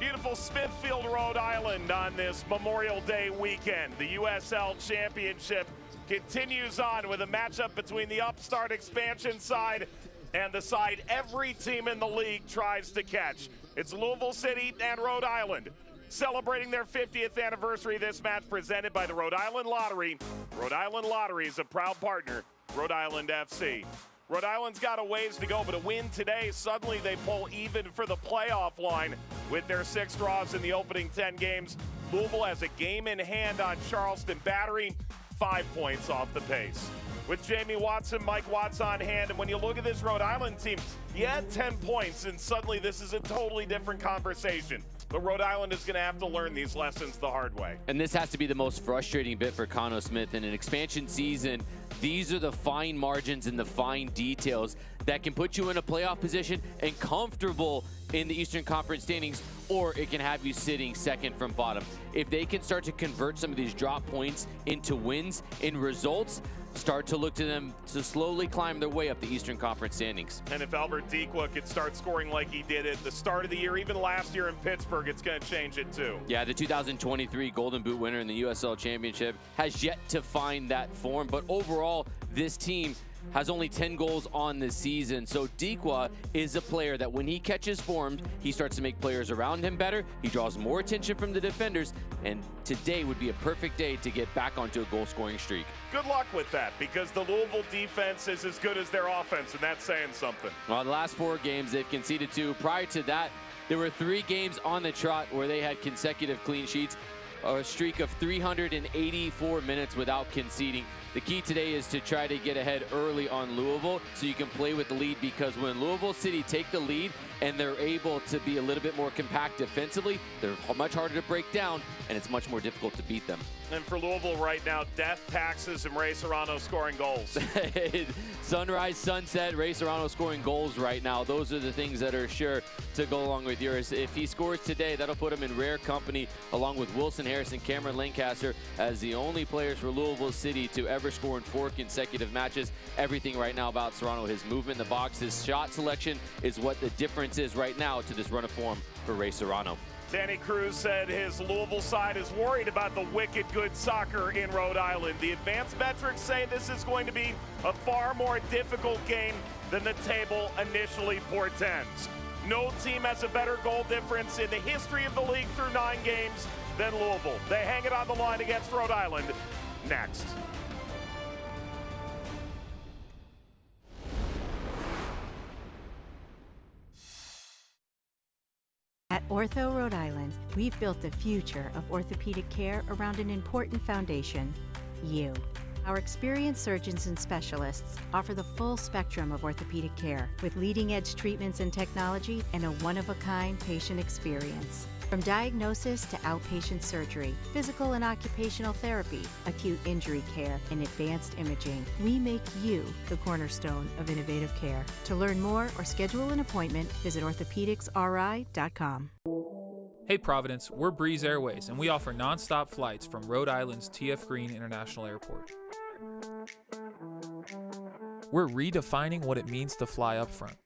Beautiful Smithfield, Rhode Island on this Memorial Day weekend. The USL Championship continues on with a matchup between the upstart expansion side and the side every team in the league tries to catch. It's Louisville City and Rhode Island celebrating their 50th anniversary. This match presented by the Rhode Island Lottery. Rhode Island Lottery is a proud partner, Rhode Island FC. Rhode Island's got a ways to go, but a win today, suddenly they pull even for the playoff line with their 6 draws in the opening 10 games. Louisville has a game in hand on Charleston Battery, 5 points off the pace. With Jamie Watson, Mike Watts on hand, and when you look at this Rhode Island team, you had 10 points, and suddenly this is a totally different conversation. But Rhode Island is going to have to learn these lessons the hard way. And this has to be the most frustrating bit for Conno Smith. In an expansion season, these are the fine margins and the fine details that can put you in a playoff position and comfortable in the Eastern Conference standings, or it can have you sitting second from bottom. If they can start to convert some of these drop points into wins in results, start to look to them to slowly climb their way up the Eastern Conference standings. And if Albert Dequa could start scoring like he did at the start of the year, even last year in Pittsburgh, it's going to change it too. Yeah, the 2023 Golden Boot winner in the USL Championship has yet to find that form, but overall, this team has only 10 goals on this season. So Dequa is a player that when he catches form, he starts to make players around him better. He draws more attention from the defenders, and today would be a perfect day to get back onto a goal-scoring streak. Good luck with that, because the Louisville defense is as good as their offense, and that's saying something. Well, the last 4 games, they've conceded 2. Prior to that, there were 3 games on the trot where they had consecutive clean sheets, a streak of 384 minutes without conceding. The key today is to try to get ahead early on Louisville so you can play with the lead, because when Louisville City take the lead and they're able to be a little bit more compact defensively, they're much harder to break down, and it's much more difficult to beat them. And for Louisville right now, death, taxes, and Ray Serrano scoring goals. Sunrise, sunset, Ray Serrano scoring goals right now. Those are the things that are sure to go along with yours. If he scores today, that'll put him in rare company along with Wilson Harris and Cameron Lancaster as the only players for Louisville City to ever score in 4 consecutive matches. Everything right now about Serrano, his movement in the box, his shot selection is what the difference is right now to this run of form for Ray Serrano. Danny Cruz said his Louisville side is worried about the wicked good soccer in Rhode Island. The advanced metrics say this is going to be a far more difficult game than the table initially portends. No team has a better goal difference in the history of the league through 9 games than Louisville. They hang it on the line against Rhode Island next. At Ortho Rhode Island, we've built the future of orthopedic care around an important foundation: you. Our experienced surgeons and specialists offer the full spectrum of orthopedic care with leading-edge treatments and technology and a one-of-a-kind patient experience. From diagnosis to outpatient surgery, physical and occupational therapy, acute injury care, and advanced imaging, we make you the cornerstone of innovative care. To learn more or schedule an appointment, visit orthopedicsri.com. Hey Providence, we're Breeze Airways, and we offer nonstop flights from Rhode Island's T.F. Green International Airport. We're redefining what it means to fly up front.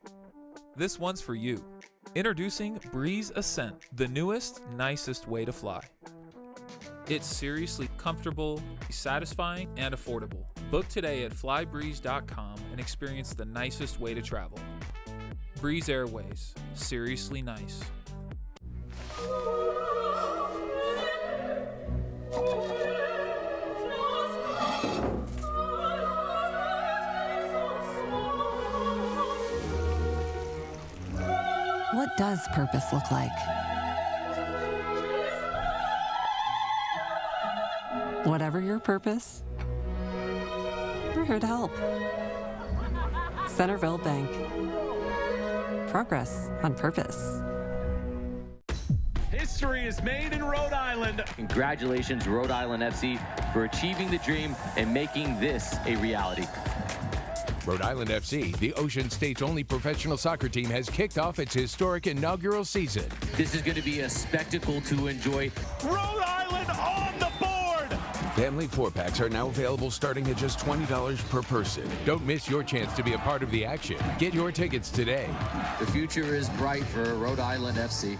This one's for you. Introducing Breeze Ascent, the newest, nicest way to fly. It's seriously comfortable, satisfying, and affordable. Book today at flybreeze.com and experience the nicest way to travel. Breeze Airways, seriously nice. What does purpose look like? Whatever your purpose, we're here to help. Centerville Bank. Progress on purpose. History is made in Rhode Island. Congratulations, Rhode Island FC, for achieving the dream and making this a reality. Rhode Island FC, the Ocean State's only professional soccer team, has kicked off its historic inaugural season. This is going to be a spectacle to enjoy. Rhode Island on the board! Family 4-packs are now available starting at just $20 per person. Don't miss your chance to be a part of the action. Get your tickets today. The future is bright for Rhode Island FC.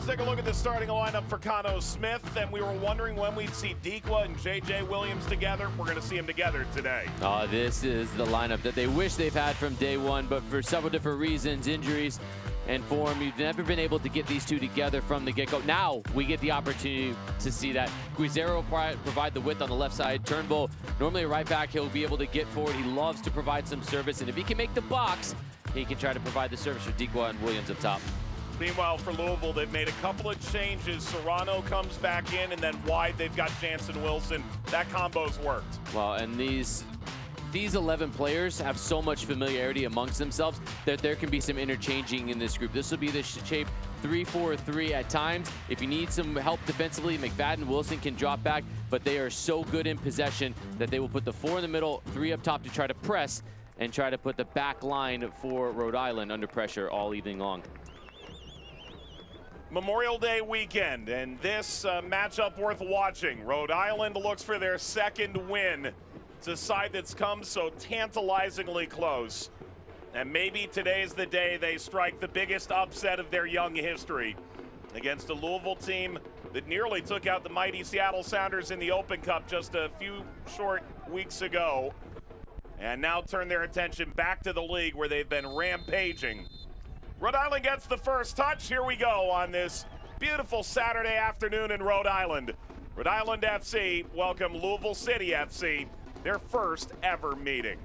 Let's take a look at the starting lineup for Cano Smith, and we were wondering when we'd see Dikwa and J.J. Williams together. We're going to see them together today. This is the lineup that they wish they've had from day one, but for several different reasons, injuries and form, you've never been able to get these two together from the get-go. Now we get the opportunity to see that. Guizero provide the width on the left side. Turnbull, normally a right back, he'll be able to get forward. He loves to provide some service, and if he can make the box, he can try to provide the service for Dikwa and Williams up top. Meanwhile, for Louisville, they've made a couple of changes. Serrano comes back in, and then wide, they've got Jansen Wilson. That combo's worked. Well, and these 11 players have so much familiarity amongst themselves that there can be some interchanging in this group. This will be the shape 3-4-3 at times. If you need some help defensively, McFadden and Wilson can drop back, but they are so good in possession that they will put the 4 in the middle, 3 up top to try to press and try to put the back line for Rhode Island under pressure all evening long. Memorial Day weekend, and this matchup worth watching. Rhode Island looks for their second win. It's a side that's come so tantalizingly close. And maybe today's the day they strike the biggest upset of their young history against a Louisville team that nearly took out the mighty Seattle Sounders in the Open Cup just a few short weeks ago. And now turn their attention back to the league where they've been rampaging. Rhode Island gets the first touch. Here we go on this beautiful Saturday afternoon in Rhode Island. Rhode Island FC welcome Louisville City FC, their first ever meeting.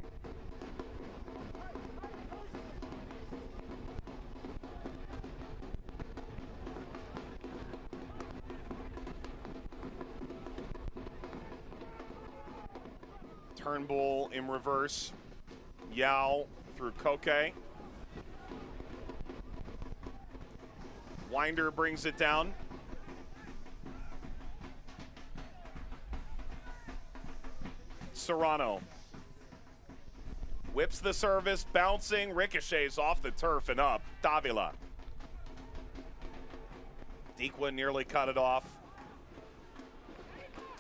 Turnbull in reverse. Yao through Koke. Winder brings it down. Serrano whips the service, bouncing, ricochets off the turf and up. Davila. Dikwa nearly cut it off.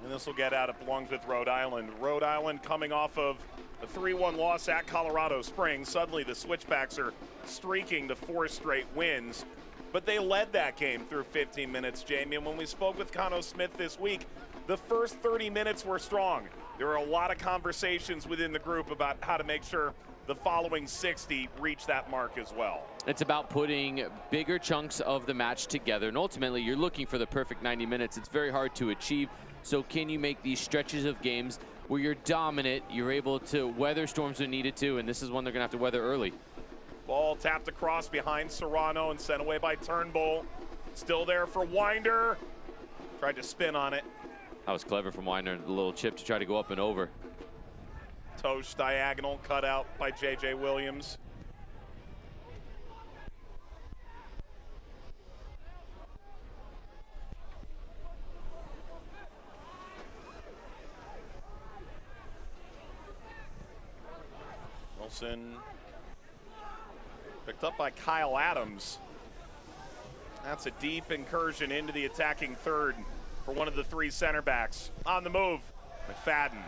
And this will get out. It belongs with Rhode Island. Rhode Island coming off of a 3-1 loss at Colorado Springs. Suddenly the Switchbacks are streaking to 4 straight wins. But they led that game through 15 minutes, Jamie. And when we spoke with Cano Smith this week, the first 30 minutes were strong. There were a lot of conversations within the group about how to make sure the following 60 reach that mark as well. It's about putting bigger chunks of the match together. And ultimately, you're looking for the perfect 90 minutes. It's very hard to achieve. So can you make these stretches of games where you're dominant, you're able to weather storms when needed to, and this is one they're going to have to weather early. Ball tapped across behind Serrano and sent away by Turnbull. Still there for Winder. Tried to spin on it. That was clever from Winder, the little chip to try to go up and over. Tosh diagonal cut out by J.J. Williams. Wilson picked up by Kyle Adams. That's a deep incursion into the attacking third for one of the 3 center backs. On the move, McFadden.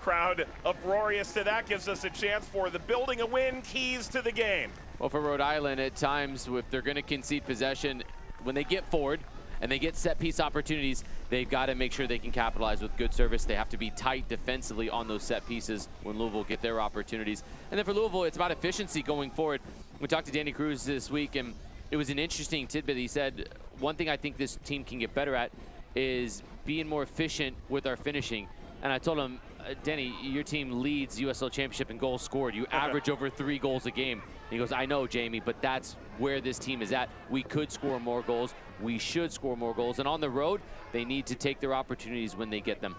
Crowd uproarious to that, gives us a chance for the building a win, keys to the game. Well, for Rhode Island, at times, if they're going to concede possession, when they get forward and they get set-piece opportunities, they've got to make sure they can capitalize with good service. They have to be tight defensively on those set pieces when Louisville get their opportunities. And then for Louisville, it's about efficiency going forward. We talked to Danny Cruz this week, and it was an interesting tidbit. He said, one thing I think this team can get better at is being more efficient with our finishing. And I told him, Danny, your team leads USL Championship in goals scored. You average over 3 goals a game. And he goes, I know, Jamie, but that's where this team is at. We could score more goals. We should score more goals. And on the road, they need to take their opportunities when they get them.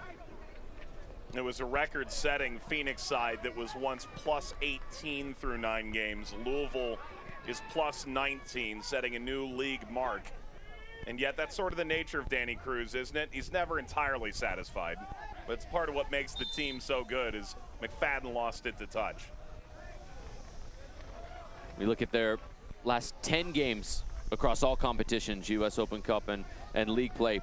It was a record-setting Phoenix side that was once plus 18 through 9 games. Louisville is plus 19, setting a new league mark. And yet that's sort of the nature of Danny Cruz, isn't it? He's never entirely satisfied. But it's part of what makes the team so good is McFadden lost it to touch. We look at their last 10 games across all competitions, US Open Cup and league play.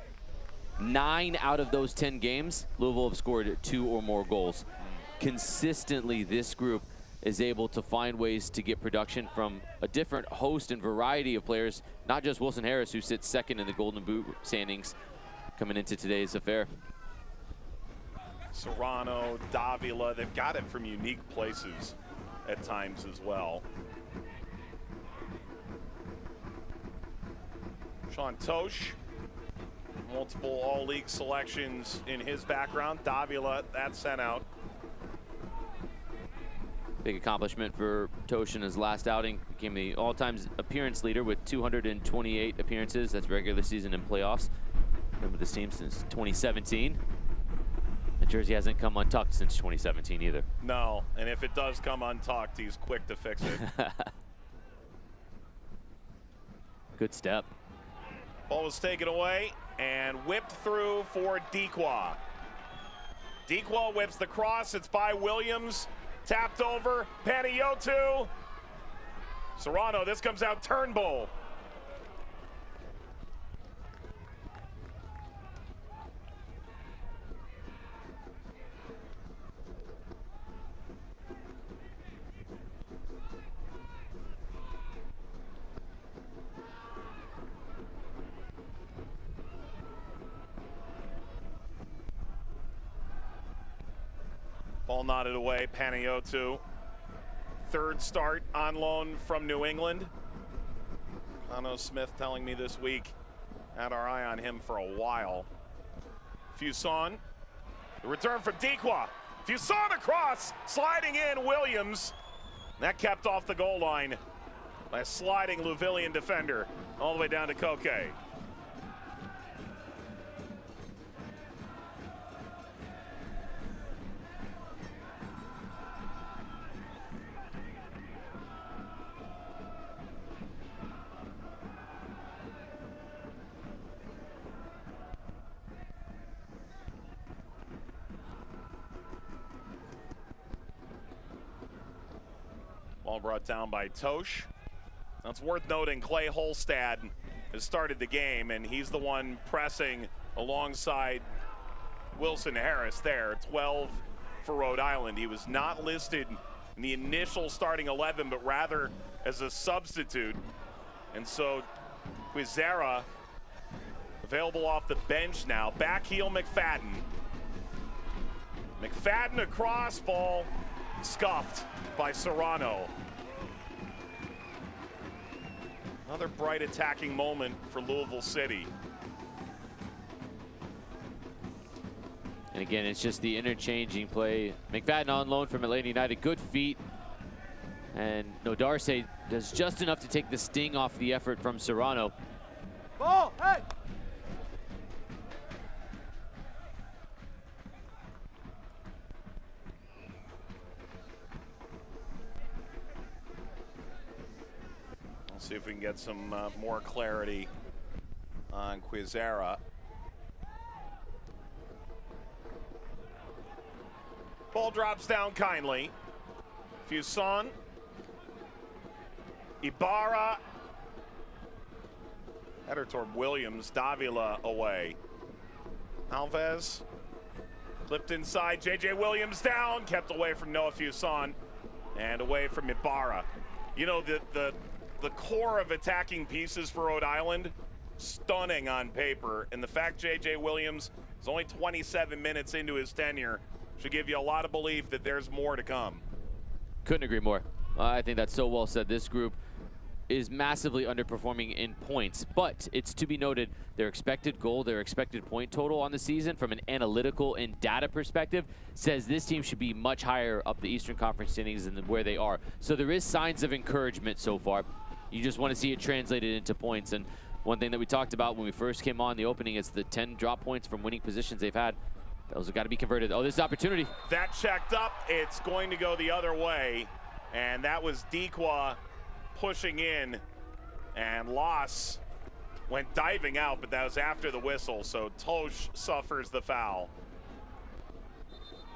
9 out of those 10 games, Louisville have scored 2 or more goals. Consistently, this group is able to find ways to get production from a different host and variety of players, not just Wilson Harris, who sits second in the Golden Boot standings coming into today's affair. Serrano, Davila, they've got it from unique places at times as well. Sean Tosh, multiple all-league selections in his background. Davila, that's sent out. Big accomplishment for Tosh in his last outing. Became the all-time appearance leader with 228 appearances. That's regular season and playoffs. Been with this team since 2017. The jersey hasn't come untucked since 2017 either. No, and if it does come untucked, he's quick to fix it. Good step. Ball was taken away and whipped through for Dequa. Dequa whips the cross. It's by Williams. Tapped over. Panayotou. Serrano, this comes out Turnbull. Ball nodded away, Panayotou. Third start on loan from New England. Connor Smith telling me this week, had our eye on him for a while. Fuson, the return from Dequa. Fuson across, sliding in Williams. That kept off the goal line by a sliding Louisvillian defender all the way down to Koke. Ball brought down by Tosh. Now it's worth noting Clay Holstad has started the game, and he's the one pressing alongside Wilson Harris there. 12 for Rhode Island. He was not listed in the initial starting 11, but rather as a substitute. And so Quizera available off the bench now. Back heel McFadden. McFadden across, ball scuffed by Serrano. Another bright attacking moment for Louisville City. And again, it's just the interchanging play. McFadden on loan from Atlanta United, good feet. And Nodarse does just enough to take the sting off the effort from Serrano. Ball, hey! See if we can get some more clarity on Quizera. Ball drops down kindly. Fuson. Ibarra. Header toward Williams. Davila away. Alves. Flipped inside. J.J. Williams down. Kept away from Noah Fuson. And away from Ibarra. You know, the core of attacking pieces for Rhode Island, stunning on paper. And the fact J.J. Williams is only 27 minutes into his tenure should give you a lot of belief that there's more to come. Couldn't agree more. I think that's so well said. This group is massively underperforming in points, but it's to be noted their expected goal, their expected point total on the season from an analytical and data perspective says this team should be much higher up the Eastern Conference standings than where they are. So there is signs of encouragement so far. You just want to see it translated into points. And one thing that we talked about when we first came on the opening is the 10 drop points from winning positions they've had. Those have got to be converted. Oh, this opportunity. That checked up. It's going to go the other way. And that was Dequa pushing in. And Loss went diving out, but that was after the whistle. So Tosh suffers the foul.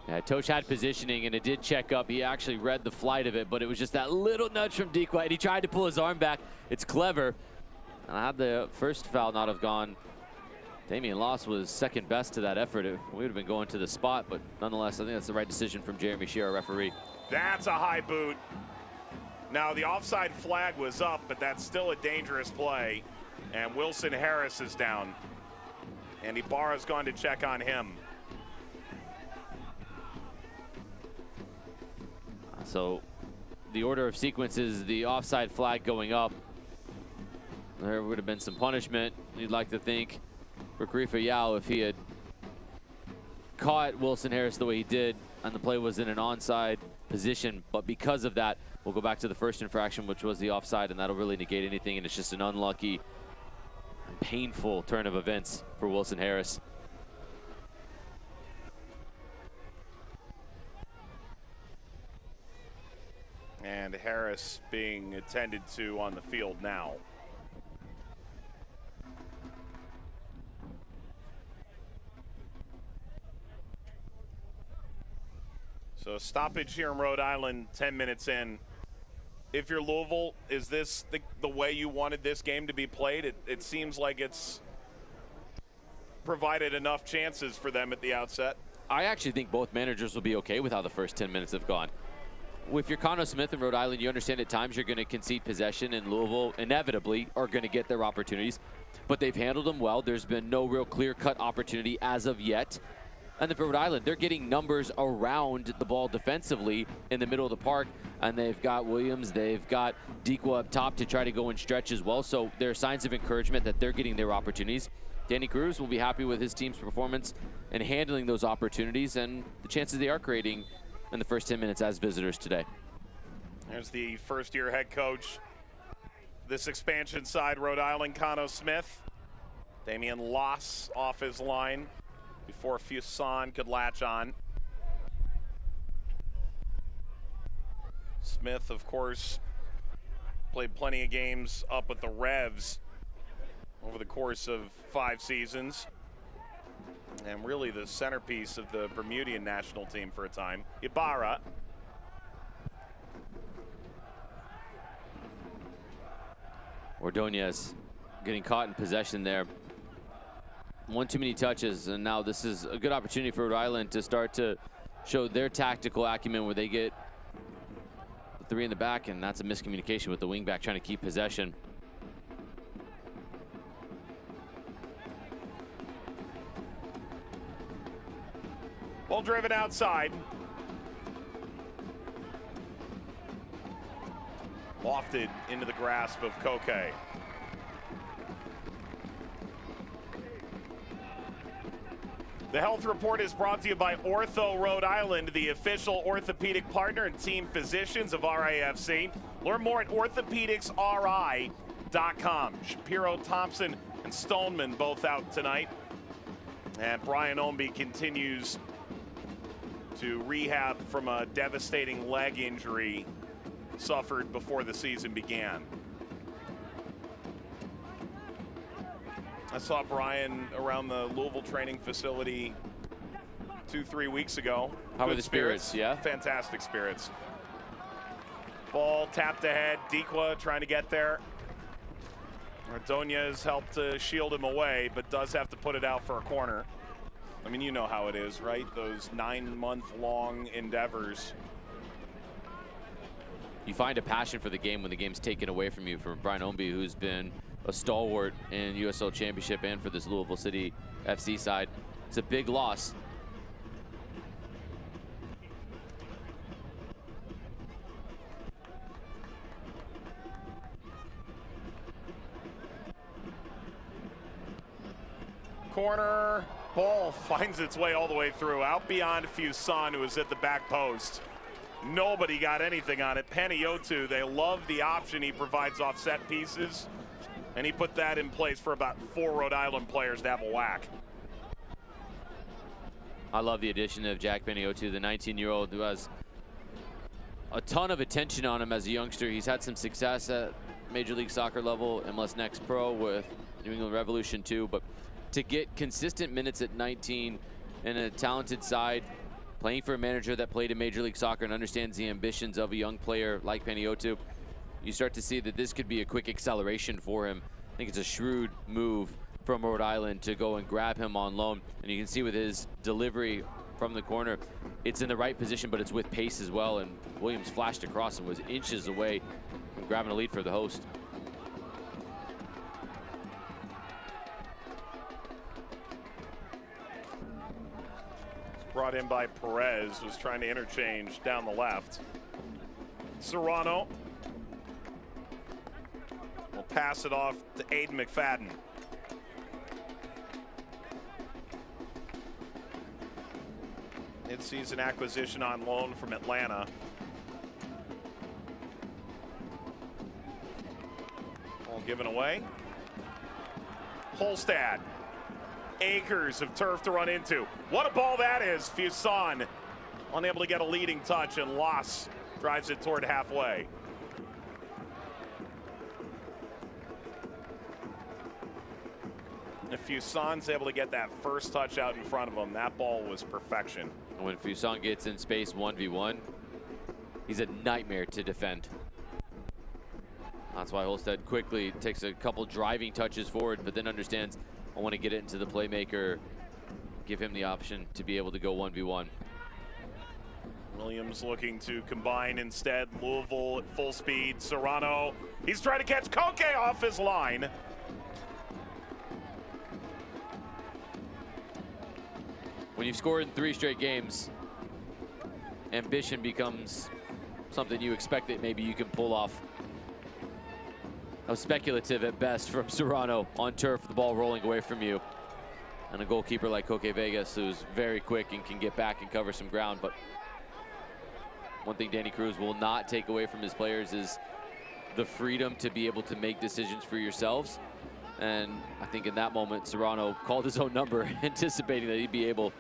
Yeah, Tosh had positioning, and it did check up. He actually read the flight of it, but it was just that little nudge from Dequa, and he tried to pull his arm back. It's clever. And had the first foul not have gone Damian Loss was second best to that effort. We would have been going to the spot, but nonetheless, I think that's the right decision from Jeremy Shearer, referee. That's a high boot. Now, the offside flag was up, but that's still a dangerous play. And Wilson Harris is down. And Ibarra's gone to check on him. So the order of sequence is the offside flag going up. There would have been some punishment, you'd like to think, for Khalifa Yao if he had caught Wilson Harris the way he did and the play was in an onside position. But because of that, we'll go back to the first infraction, which was the offside, and that'll really negate anything, and it's just an unlucky and painful turn of events for Wilson Harris. And Harris being attended to on the field now. So stoppage here in Rhode Island, 10 minutes in. If you're Louisville, is this the way you wanted this game to be played? It seems like it's provided enough chances for them at the outset. I actually think both managers will be okay with how the first 10 minutes have gone. If you're Connor Smith in Rhode Island, you understand at times you're going to concede possession, and Louisville inevitably are going to get their opportunities. But they've handled them well. There's been no real clear-cut opportunity as of yet. And then for Rhode Island, they're getting numbers around the ball defensively in the middle of the park. And they've got Williams, they've got Dikwa up top to try to go and stretch as well. So there are signs of encouragement that they're getting their opportunities. Danny Cruz will be happy with his team's performance and handling those opportunities and the chances they are creating in the first 10 minutes as visitors today. There's the first-year head coach. This expansion side, Rhode Island, Connor Smith. Damian Loss off his line before Fuson could latch on. Smith, of course, played plenty of games up at the Revs over the course of 5 seasons. And really the centerpiece of the Bermudian national team for a time. Ibarra. Ordonez getting caught in possession there. One too many touches, and now this is a good opportunity for Rhode Island to start to show their tactical acumen where they get the 3 in the back, and that's a miscommunication with the wingback trying to keep possession. Ball driven outside. Lofted into the grasp of Koke. The Health Report is brought to you by Ortho Rhode Island, the official orthopedic partner and team physicians of RAFC. Learn more at orthopedicsri.com. Shapiro, Thompson, and Stoneman both out tonight. And Brian Ombie continues to rehab from a devastating leg injury suffered before the season began. I saw Brian around the Louisville training facility 2-3 weeks ago. How were the spirits? Yeah. Fantastic spirits. Ball tapped ahead. Dikwa trying to get there. Ordonez helped to shield him away, but does have to put it out for a corner. I mean, you know how it is, right? Those 9-month-long endeavors. You find a passion for the game when the game's taken away from you, from Brian Ombie, who's been a stalwart in USL Championship and for this Louisville City FC side. It's a big loss. Corner, ball finds its way all the way through, out beyond Fuson, who was at the back post. Nobody got anything on it. Panayiotou, they love the option he provides off set pieces, and he put that in place for about 4 Rhode Island players to have a whack. I love the addition of Jack Panayiotou, the 19-year-old who has a ton of attention on him as a youngster. He's had some success at Major League Soccer level, MLS Next Pro with New England Revolution 2, but to get consistent minutes at 19 in a talented side, playing for a manager that played in Major League Soccer and understands the ambitions of a young player like Panayiotou, you start to see that this could be a quick acceleration for him. I think it's a shrewd move from Rhode Island to go and grab him on loan. And you can see with his delivery from the corner, it's in the right position, but it's with pace as well. And Williams flashed across and was inches away from grabbing a lead for the host. Brought in by Perez, was trying to interchange down the left. Serrano will pass it off to Aiden McFadden. Mid-season acquisition on loan from Atlanta. All given away. Holstad. Acres of turf to run into. What a ball that is. Fuson unable to get a leading touch, and Loss drives it toward halfway. If Fuson's able to get that first touch out in front of him, that ball was perfection. When Fuson gets in space 1v1, he's a nightmare to defend. That's why Holstead quickly takes a couple driving touches forward, but then understands, I want to get it into the playmaker, give him the option to be able to go 1v1. Williams looking to combine instead. Louisville at full speed. Serrano, he's trying to catch Koke off his line. When you've scored in 3 straight games, ambition becomes something you expect that maybe you can pull off. That was speculative at best from Serrano on turf, the ball rolling away from you. And a goalkeeper like Koke Vegas, who's very quick and can get back and cover some ground. But one thing Danny Cruz will not take away from his players is the freedom to be able to make decisions for yourselves. And I think in that moment, Serrano called his own number, anticipating that he'd be able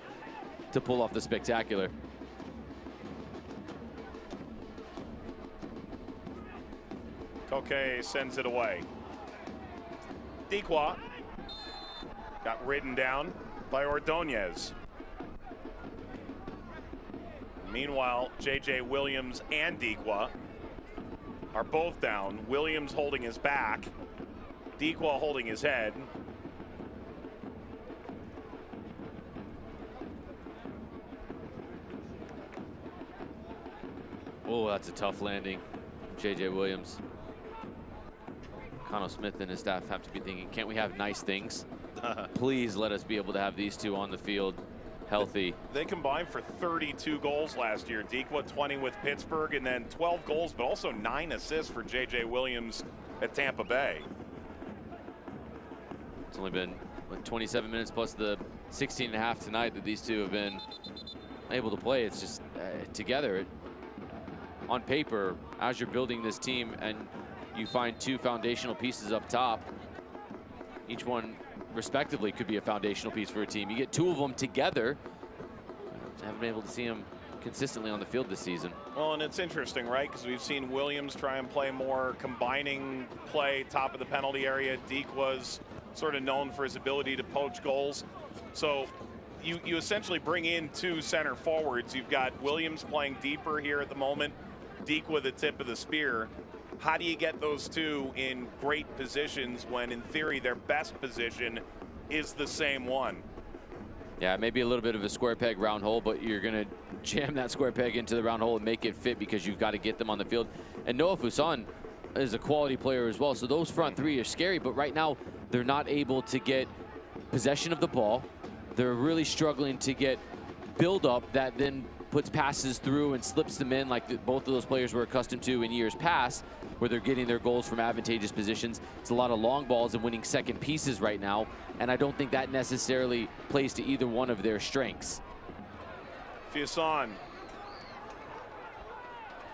to pull off the spectacular. Koke sends it away. Dequa got ridden down by Ordonez. Meanwhile, J.J. Williams and Dequa are both down. Williams holding his back, Dequa holding his head. Oh, that's a tough landing. J.J. Williams. Connell Smith and his staff have to be thinking, can't we have nice things? Please let us be able to have these two on the field healthy. They combined for 32 goals last year. Dequa 20 with Pittsburgh, and then 12 goals, but also 9 assists for J.J. Williams at Tampa Bay. It's only been 27 minutes plus the 16 and a half tonight that these two have been able to play. It's just together. On paper, as you're building this team and you find 2 foundational pieces up top, each one respectively could be a foundational piece for a team. You get 2 of them together. I haven't been able to see them consistently on the field this season. Well, and it's interesting, right? Because we've seen Williams try and play more combining play, top of the penalty area. Deke was sort of known for his ability to poach goals. So you essentially bring in 2 center forwards. You've got Williams playing deeper here at the moment, Deke with the tip of the spear. How do you get those 2 in great positions when, in theory, their best position is the same one? Yeah, maybe a little bit of a square peg round hole, but you're going to jam that square peg into the round hole and make it fit because you've got to get them on the field. And Noah Fuson is a quality player as well, so those front 3 are scary, but right now they're not able to get possession of the ball. They're really struggling to get build-up that then puts passes through and slips them in like both of those players were accustomed to in years past, where they're getting their goals from advantageous positions. It's a lot of long balls and winning second pieces right now, and I don't think that necessarily plays to either one of their strengths. Fuson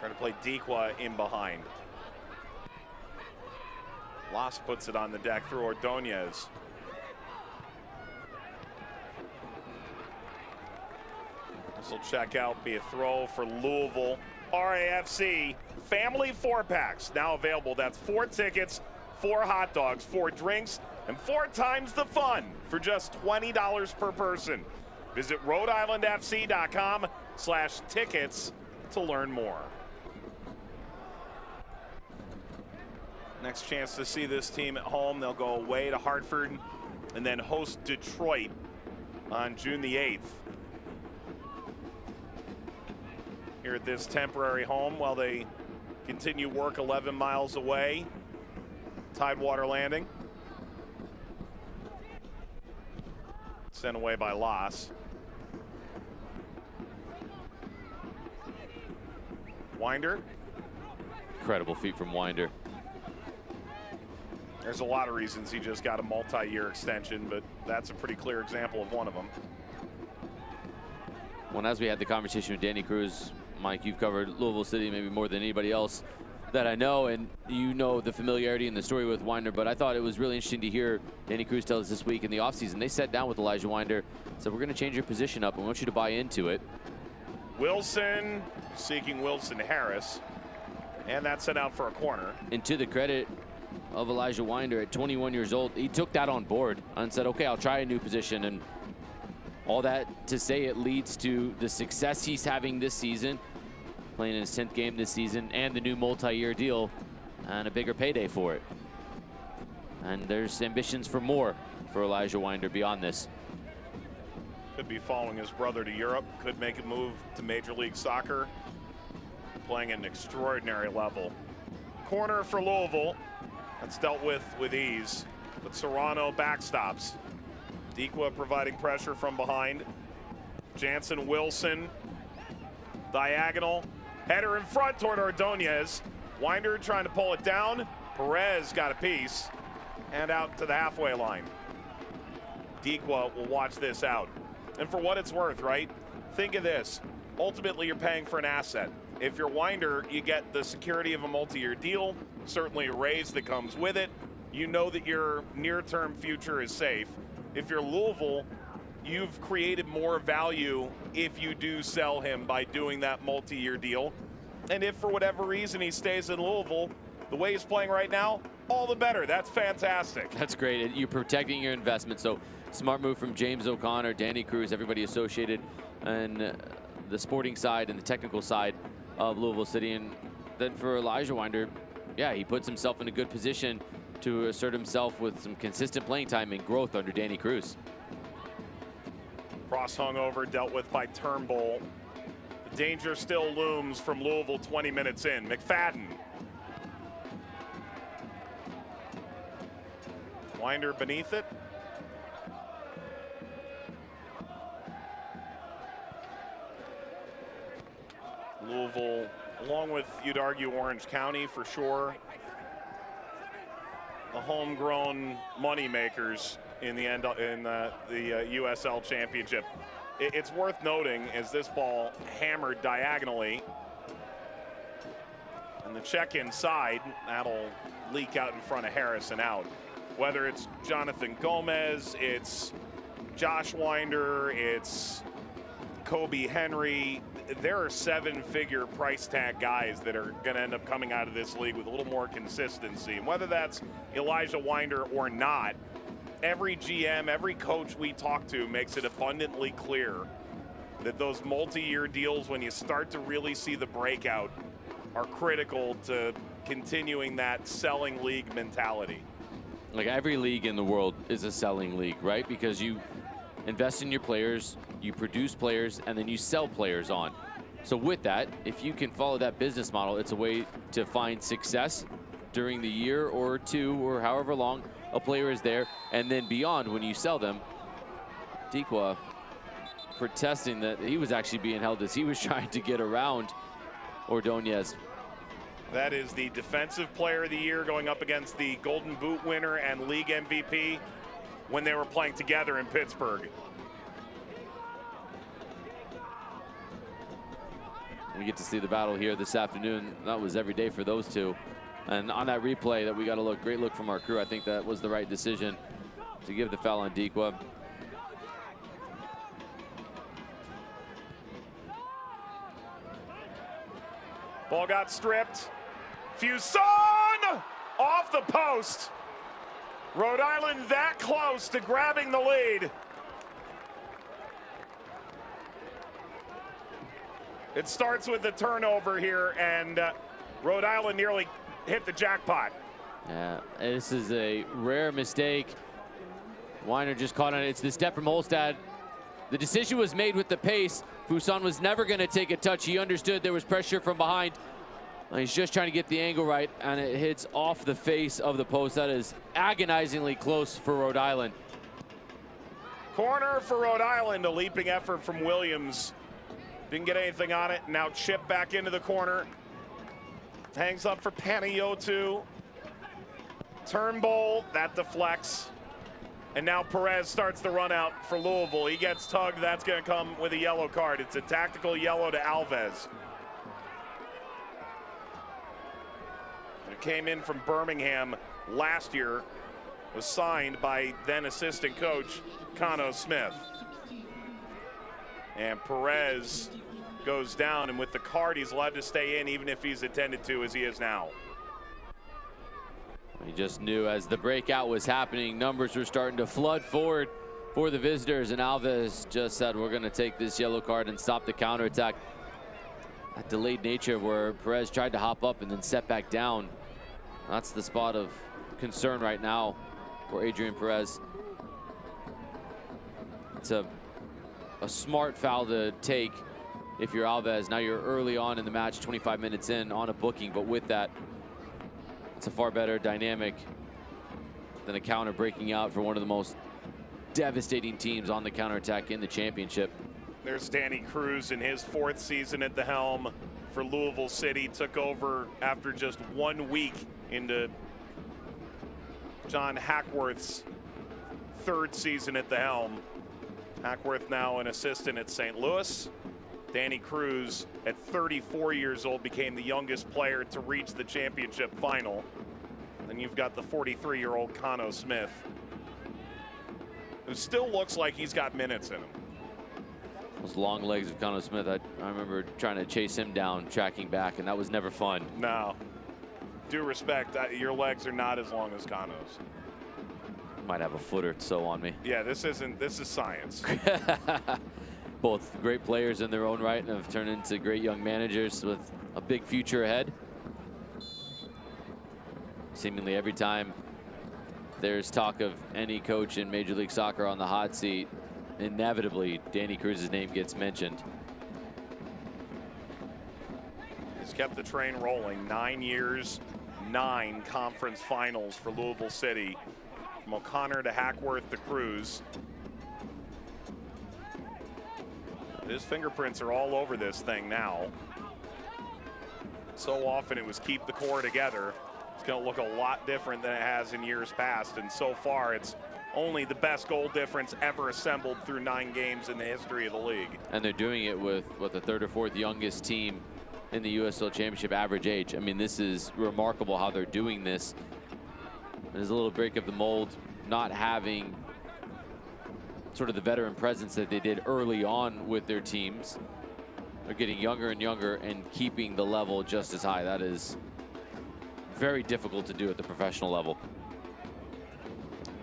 trying to play Dequa in behind. Loss puts it on the deck through Ordonez. This will check out, be a throw for Louisville. RAFC family 4-packs now available. That's 4 tickets, 4 hot dogs, 4 drinks, and 4 times the fun for just $20 per person. Visit RhodeIslandFC.com/tickets to learn more. Next chance to see this team at home. They'll go away to Hartford and then host Detroit on June the 8th. Here at this temporary home while they continue work 11 miles away. Tidewater Landing. Sent away by Loss. Winder. Incredible feat from Winder. There's a lot of reasons he just got a multi-year extension, but that's a pretty clear example of one of them. Well, as we had the conversation with Danny Cruz, Mike, you've covered Louisville City maybe more than anybody else that I know, and you know the familiarity and the story with Winder, but I thought it was really interesting to hear Danny Cruz tell us this week in the offseason. They sat down with Elijah Winder, said, we're going to change your position up. I want you to buy into it. Wilson seeking Wilson Harris, and that's sent out for a corner. And to the credit of Elijah Winder, at 21 years old, he took that on board and said, okay, I'll try a new position. And all that to say it leads to the success he's having this season, playing in his 10th game this season, and the new multi-year deal and a bigger payday for it. And there's ambitions for more for Elijah Winder beyond this. Could be following his brother to Europe, could make a move to Major League Soccer, playing at an extraordinary level. Corner for Louisville, that's dealt with ease, but Serrano backstops. Dequa providing pressure from behind. Jansen Wilson, diagonal, header in front toward Ordonez. Winder trying to pull it down. Perez got a piece, and out to the halfway line. Dequa will watch this out. And for what it's worth, right? Think of this. Ultimately, you're paying for an asset. If you're Winder, you get the security of a multi-year deal, certainly a raise that comes with it. You know that your near-term future is safe. If you're Louisville, you've created more value if you do sell him by doing that multi-year deal. And if for whatever reason he stays in Louisville, the way he's playing right now, all the better. That's fantastic. That's great. You're protecting your investment. So smart move from James O'Connor, Danny Cruz, everybody associated, and the sporting side and the technical side of Louisville City. And then for Elijah Winder, yeah, he puts himself in a good position to assert himself with some consistent playing time and growth under Danny Cruz. Cross hung over, dealt with by Turnbull. The danger still looms from Louisville 20 minutes in. McFadden. Winder beneath it. Louisville, along with, you'd argue, Orange County for sure, the homegrown money makers in the end in the USL Championship. It's worth noting as this ball hammered diagonally, and the check inside, that'll leak out in front of Harris and out. Whether it's Jonathan Gomez, it's Josh Winder, it's Kobe Henry, there are seven-figure price tag guys that are going to end up coming out of this league with a little more consistency. And whether that's Elijah Winder or not, every GM, every coach we talk to makes it abundantly clear that those multi-year deals, when you start to really see the breakout, are critical to continuing that selling league mentality. Like every league in the world is a selling league, right? Because you invest in your players, you produce players, and then you sell players on. So with that, if you can follow that business model, it's a way to find success during the year or two or however long a player is there, and then beyond when you sell them. Dequa protesting that he was actually being held as he was trying to get around Ordonez. That is the Defensive Player of the Year going up against the Golden Boot winner and league MVP when they were playing together in Pittsburgh. We get to see the battle here this afternoon. That was every day for those two. And on that replay that we got a look, great look from our crew. I think that was the right decision to give the foul on Dequa. Ball got stripped. Fuson off the post. Rhode Island that close to grabbing the lead. It starts with the turnover here, and Rhode Island nearly hit the jackpot. Yeah, this is a rare mistake Weiner just caught on it. It's the step from Holstad. The decision was made with the pace. Fuson was never going to take a touch. He understood there was pressure from behind. He's just trying to get the angle right, and it hits off the face of the post. That is agonizingly close for Rhode Island. Corner for Rhode Island, a leaping effort from Williams. Didn't get anything on it. Now chip back into the corner. Hangs up for Panayiotou. Turnbull, that deflects. And now Perez starts the run out for Louisville. He gets tugged. That's going to come with a yellow card. It's a tactical yellow to Alves. It came in from Birmingham last year. Was signed by then assistant coach Cano Smith. And Perez goes down, and with the card, he's allowed to stay in even if he's attended to as he is now. He just knew as the breakout was happening, numbers were starting to flood forward for the visitors, and Alves just said, we're going to take this yellow card and stop the counterattack. That delayed nature where Perez tried to hop up and then set back down. That's the spot of concern right now for Adrian Perez. It's a smart foul to take if you're Alves. Now you're early on in the match, 25 minutes in on a booking, but with that, it's a far better dynamic than a counter breaking out for one of the most devastating teams on the counterattack in the championship. There's Danny Cruz in his 4th season at the helm for Louisville City. Took over after just 1 week into John Hackworth's 3rd season at the helm. Hackworth now an assistant at St. Louis. Danny Cruz, at 34 years old, became the youngest player to reach the championship final. Then you've got the 43-year-old Cano Smith, who still looks like he's got minutes in him. Those long legs of Cano Smith, I remember trying to chase him down, tracking back, and that was never fun. No. Due respect, your legs are not as long as Cano's. Might have a foot or so on me. Yeah, this is science. Both great players in their own right and have turned into great young managers with a big future ahead. Seemingly every time there's talk of any coach in Major League Soccer on the hot seat, inevitably Danny Cruz's name gets mentioned. He's kept the train rolling. 9 years, 9 conference finals for Louisville City. From O'Connor to Hackworth to Cruz. His fingerprints are all over this thing now. So often it was keep the core together. It's going to look a lot different than it has in years past. And so far, it's only the best goal difference ever assembled through 9 games in the history of the league. And they're doing it with what, the 3rd or 4th youngest team in the USL Championship average age. I mean, this is remarkable how they're doing this. There's a little break of the mold, not having sort of the veteran presence that they did early on with their teams. They're getting younger and younger and keeping the level just as high. That is very difficult to do at the professional level.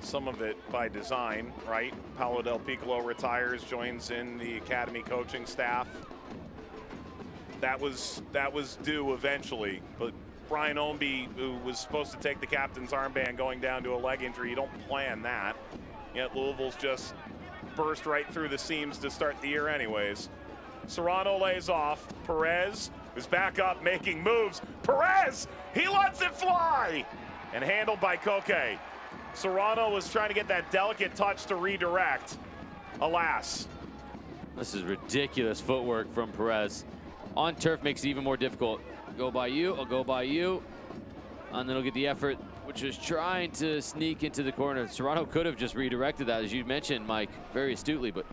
Some of it by design, right? Paolo Del Piccolo retires, joins in the academy coaching staff. That was due eventually, but Brian Ownby, who was supposed to take the captain's armband going down to a leg injury, you don't plan that. Yet Louisville's just burst right through the seams to start the year anyways. Serrano lays off. Perez is back up making moves. Perez, he lets it fly! And handled by Koke. Serrano was trying to get that delicate touch to redirect. Alas. This is ridiculous footwork from Perez. On turf makes it even more difficult. Go by you, I'll go by you. And then he'll get the effort, which is trying to sneak into the corner. Serrano could have just redirected that, as you mentioned, Mike, very astutely, but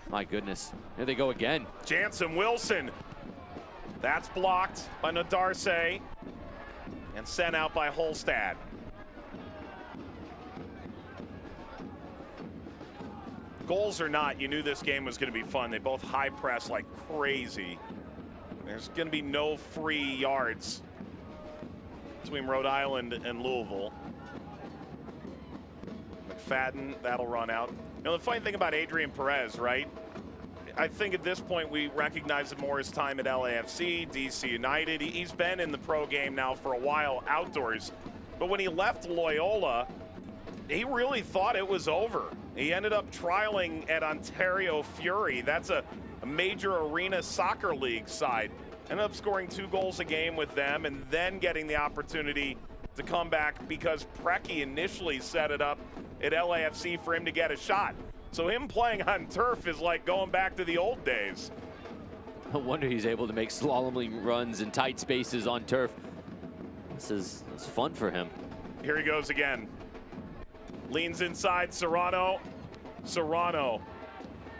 my goodness. Here they go again. Jansen Wilson. That's blocked by Nadarce and sent out by Holstad. Goals or not, you knew this game was going to be fun. They both high press like crazy. There's going to be no free yards between Rhode Island and Louisville. McFadden, that'll run out. You know, the funny thing about Adrian Perez, right? I think at this point we recognize it more his time at LAFC, DC United. He's been in the pro game now for a while outdoors. But when he left Loyola, he really thought it was over. He ended up trialing at Ontario Fury. That's a major arena soccer league side. Ended up scoring 2 goals a game with them and then getting the opportunity to come back because Preki initially set it up at LAFC for him to get a shot. So him playing on turf is like going back to the old days. No wonder he's able to make slaloming runs in tight spaces on turf. This is fun for him. Here he goes again. Leans inside, Serrano. Serrano.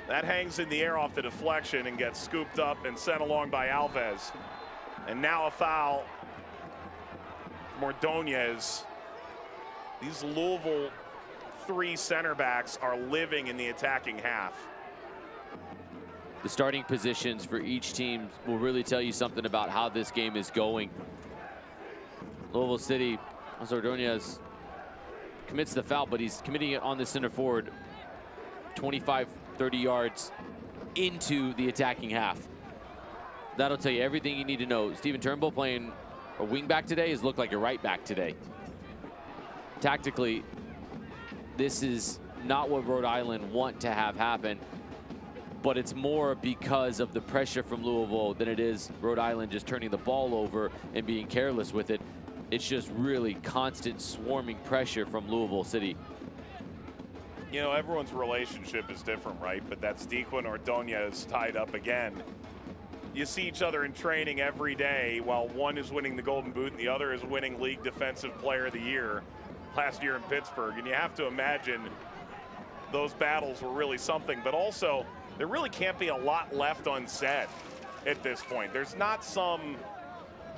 That hangs in the air off the deflection and gets scooped up and sent along by Alves. And now a foul from Ordonez. These Louisville 3 center backs are living in the attacking half. The starting positions for each team will really tell you something about how this game is going. Louisville City, Ordonez commits the foul, but he's committing it on the center forward 25, 30 yards into the attacking half. That'll tell you everything you need to know. Stephen Turnbull playing a wing back today has looked like a right back today. Tactically, this is not what Rhode Island want to have happen, but it's more because of the pressure from Louisville than it is Rhode Island just turning the ball over and being careless with it. It's just really constant swarming pressure from Louisville City. You know, everyone's relationship is different, right? But that's Dequan Ordonez tied up again. You see each other in training every day while one is winning the Golden Boot and the other is winning League Defensive Player of the Year last year in Pittsburgh. And you have to imagine those battles were really something. But also, there really can't be a lot left unsaid at this point. There's not some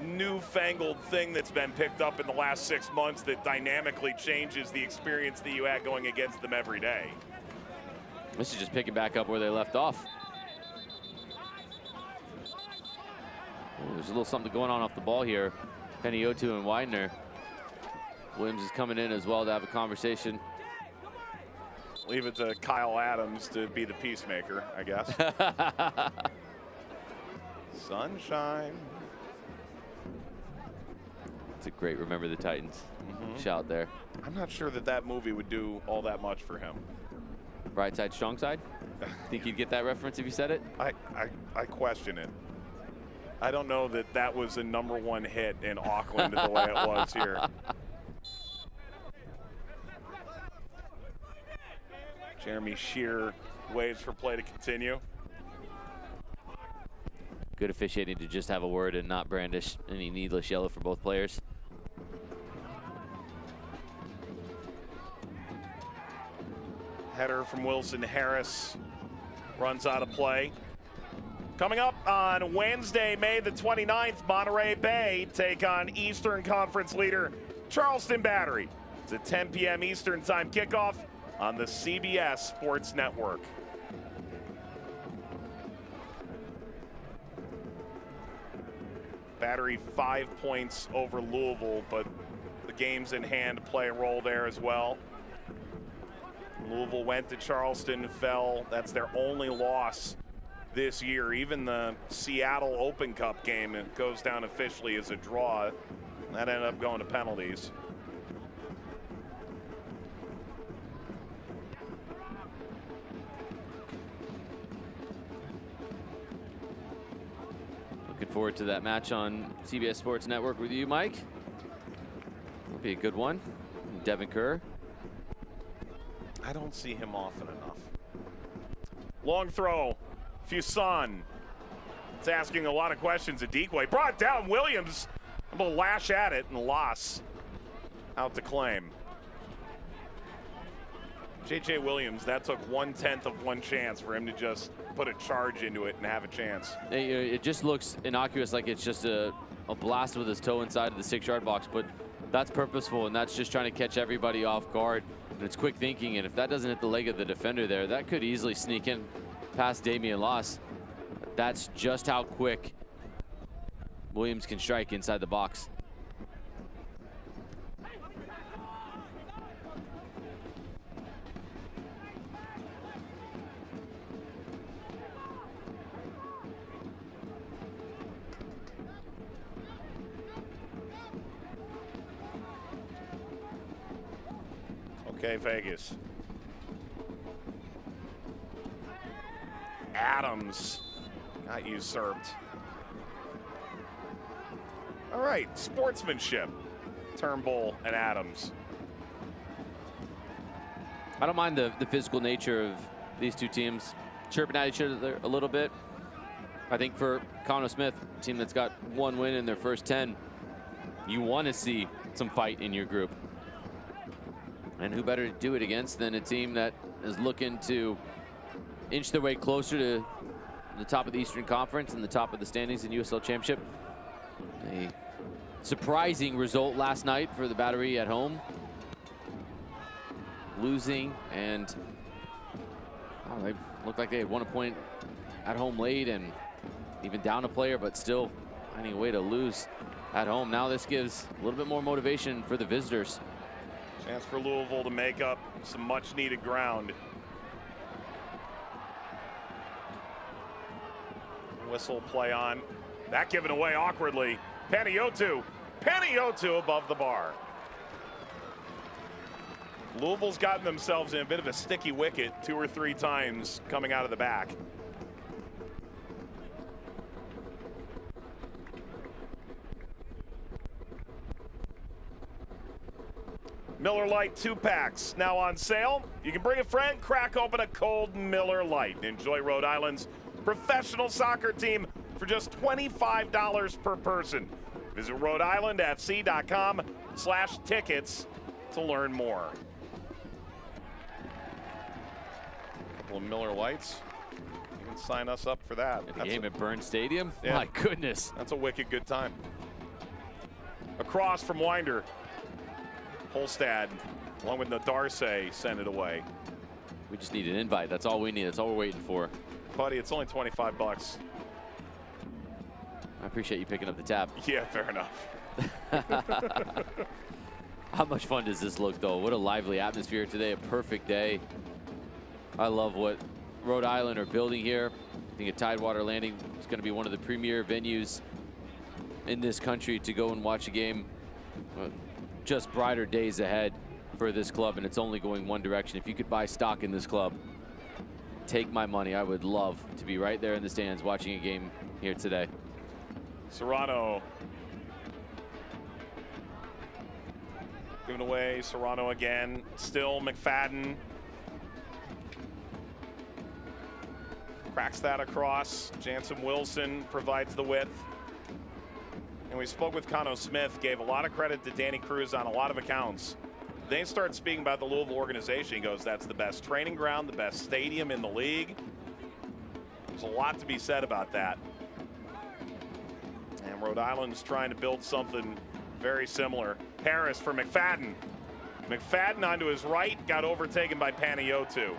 newfangled thing that's been picked up in the last 6 months that dynamically changes the experience that you had going against them every day. This is just picking back up where they left off. Oh, there's a little something going on off the ball here. Peniotu and Widener. Williams is coming in as well to have a conversation. Leave it to Kyle Adams to be the peacemaker, I guess. Sunshine. It's a great Remember the Titans shout there. I'm not sure that that movie would do all that much for him. Bright side, strong side? Think you'd get that reference if you said it? I question it. I don't know that that was a #1 hit in Auckland the way it was here. Jeremy Shear waits for play to continue. Good officiating to just have a word and not brandish any needless yellow for both players. Header from Wilson Harris runs out of play. Coming up on Wednesday, May the 29th, Monterey Bay take on Eastern Conference leader Charleston Battery. It's a 10 p.m. Eastern time kickoff on the CBS Sports Network. Battery 5 points over Louisville, but the games in hand play a role there as well. Louisville went to Charleston, fell. That's their only loss this year. Even the Seattle Open Cup game, it goes down officially as a draw. That ended up going to penalties. Looking forward to that match on CBS Sports Network with you, Mike. It'll be a good one. Devin Kerr. I don't see him often enough. Long throw, Fuson. It's asking a lot of questions at Dequay. Brought down Williams. I'm gonna lash at it and loss. Out to claim. J.J. Williams, that took 1/10 of one chance for him to just put a charge into it and have a chance. It just looks innocuous, like it's just a blast with his toe inside of the 6-yard box, but that's purposeful, and that's just trying to catch everybody off guard. And it's quick thinking, and if that doesn't hit the leg of the defender there, that could easily sneak in past Damian Loss. That's just how quick Williams can strike inside the box. Okay, Vegas. Adams got usurped. All right, sportsmanship. Turnbull and Adams. I don't mind the physical nature of these two teams chirping at each other a little bit. I think for Connor Smith, a team that's got 1 win in their first 10, you want to see some fight in your group. And who better to do it against than a team that is looking to inch their way closer to the top of the Eastern Conference and the top of the standings in USL Championship. A surprising result last night for the Battery at home. Losing, and they looked like they had won a point at home late and even down a player, but still finding a way to lose at home. Now this gives a little bit more motivation for the visitors. Chance for Louisville to make up some much needed ground. Whistle play on. That given away awkwardly. Panayiotou above the bar. Louisville's gotten themselves in a bit of a sticky wicket 2 or 3 times coming out of the back. Miller Lite 2-packs now on sale. You can bring a friend, crack open a cold Miller Lite. Enjoy Rhode Island's professional soccer team for just $25 per person. Visit RhodeIslandFC.com/tickets to learn more. Couple of Miller Lights. You can sign us up for that. The game at Burns Stadium? Yeah. My goodness. That's a wicked good time. Across from Winder. Holstad, along with Nadarse, send it away. We just need an invite. That's all we need. That's all we're waiting for. Buddy, it's only 25 bucks. I appreciate you picking up the tab. Yeah, fair enough. How much fun does this look, though? What a lively atmosphere today. A perfect day. I love what Rhode Island are building here. I think a Tidewater Landing is going to be one of the premier venues in this country to go and watch a game. Just brighter days ahead for this club, and it's only going one direction. If you could buy stock in this club, take my money. I would love to be right there in the stands watching a game here today. Serrano. Giving away, Serrano again. Still McFadden. Cracks that across. Jansen Wilson provides the width. And we spoke with Connor Smith, gave a lot of credit to Danny Cruz on a lot of accounts. They start speaking about the Louisville organization. He goes, that's the best training ground, the best stadium in the league. There's a lot to be said about that. And Rhode Island's trying to build something very similar. Harris for McFadden. McFadden onto his right, got overtaken by Panayiotou.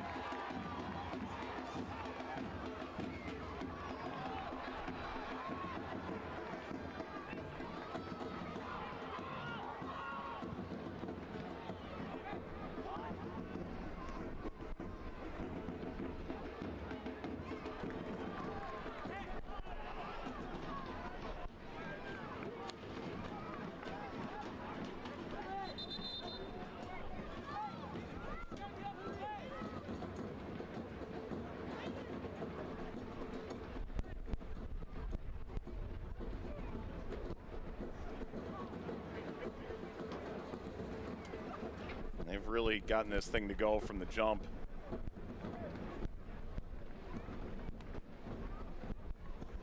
They've really gotten this thing to go from the jump.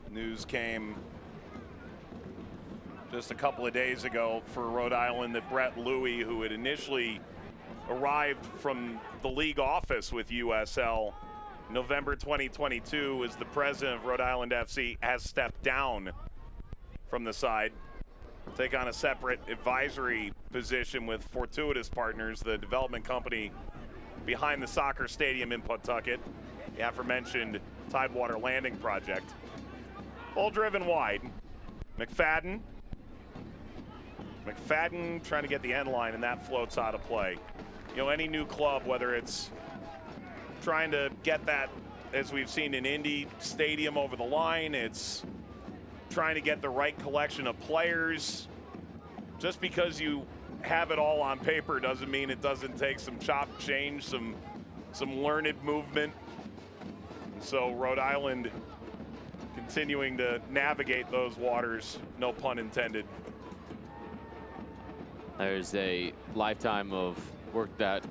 News came just a couple of days ago for Rhode Island that Brett Louie, who had initially arrived from the league office with USL November 2022 as the president of Rhode Island FC, has stepped down from the side. Take on a separate advisory position with Fortuitous Partners, the development company behind the soccer stadium in Pawtucket, the aforementioned Tidewater Landing project. Ball driven wide. McFadden trying to get the end line, and that floats out of play. You know, any new club, whether it's trying to get that, as we've seen in Indy Stadium, over the line, it's trying to get the right collection of players. Just because you have it all on paper doesn't mean it doesn't take some chop change, some learned movement. So Rhode Island continuing to navigate those waters, no pun intended. There's a lifetime of work that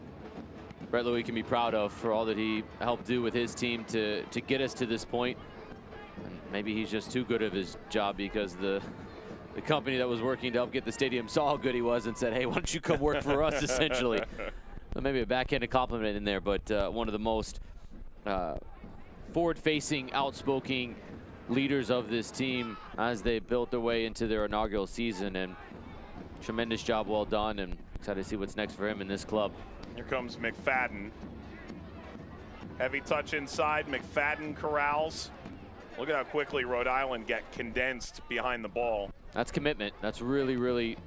Brett Louis can be proud of for all that he helped do with his team to get us to this point. And maybe he's just too good of his job because the company that was working to help get the stadium saw how good he was and said, hey, why don't you come work for us, essentially. So maybe a backhanded compliment in there, but one of the most forward-facing, outspoken leaders of this team as they built their way into their inaugural season. And tremendous job well done, and excited to see what's next for him in this club. Here comes McFadden. Heavy touch inside. McFadden corrals. Look at how quickly Rhode Island get condensed behind the ball. That's commitment. That's really, really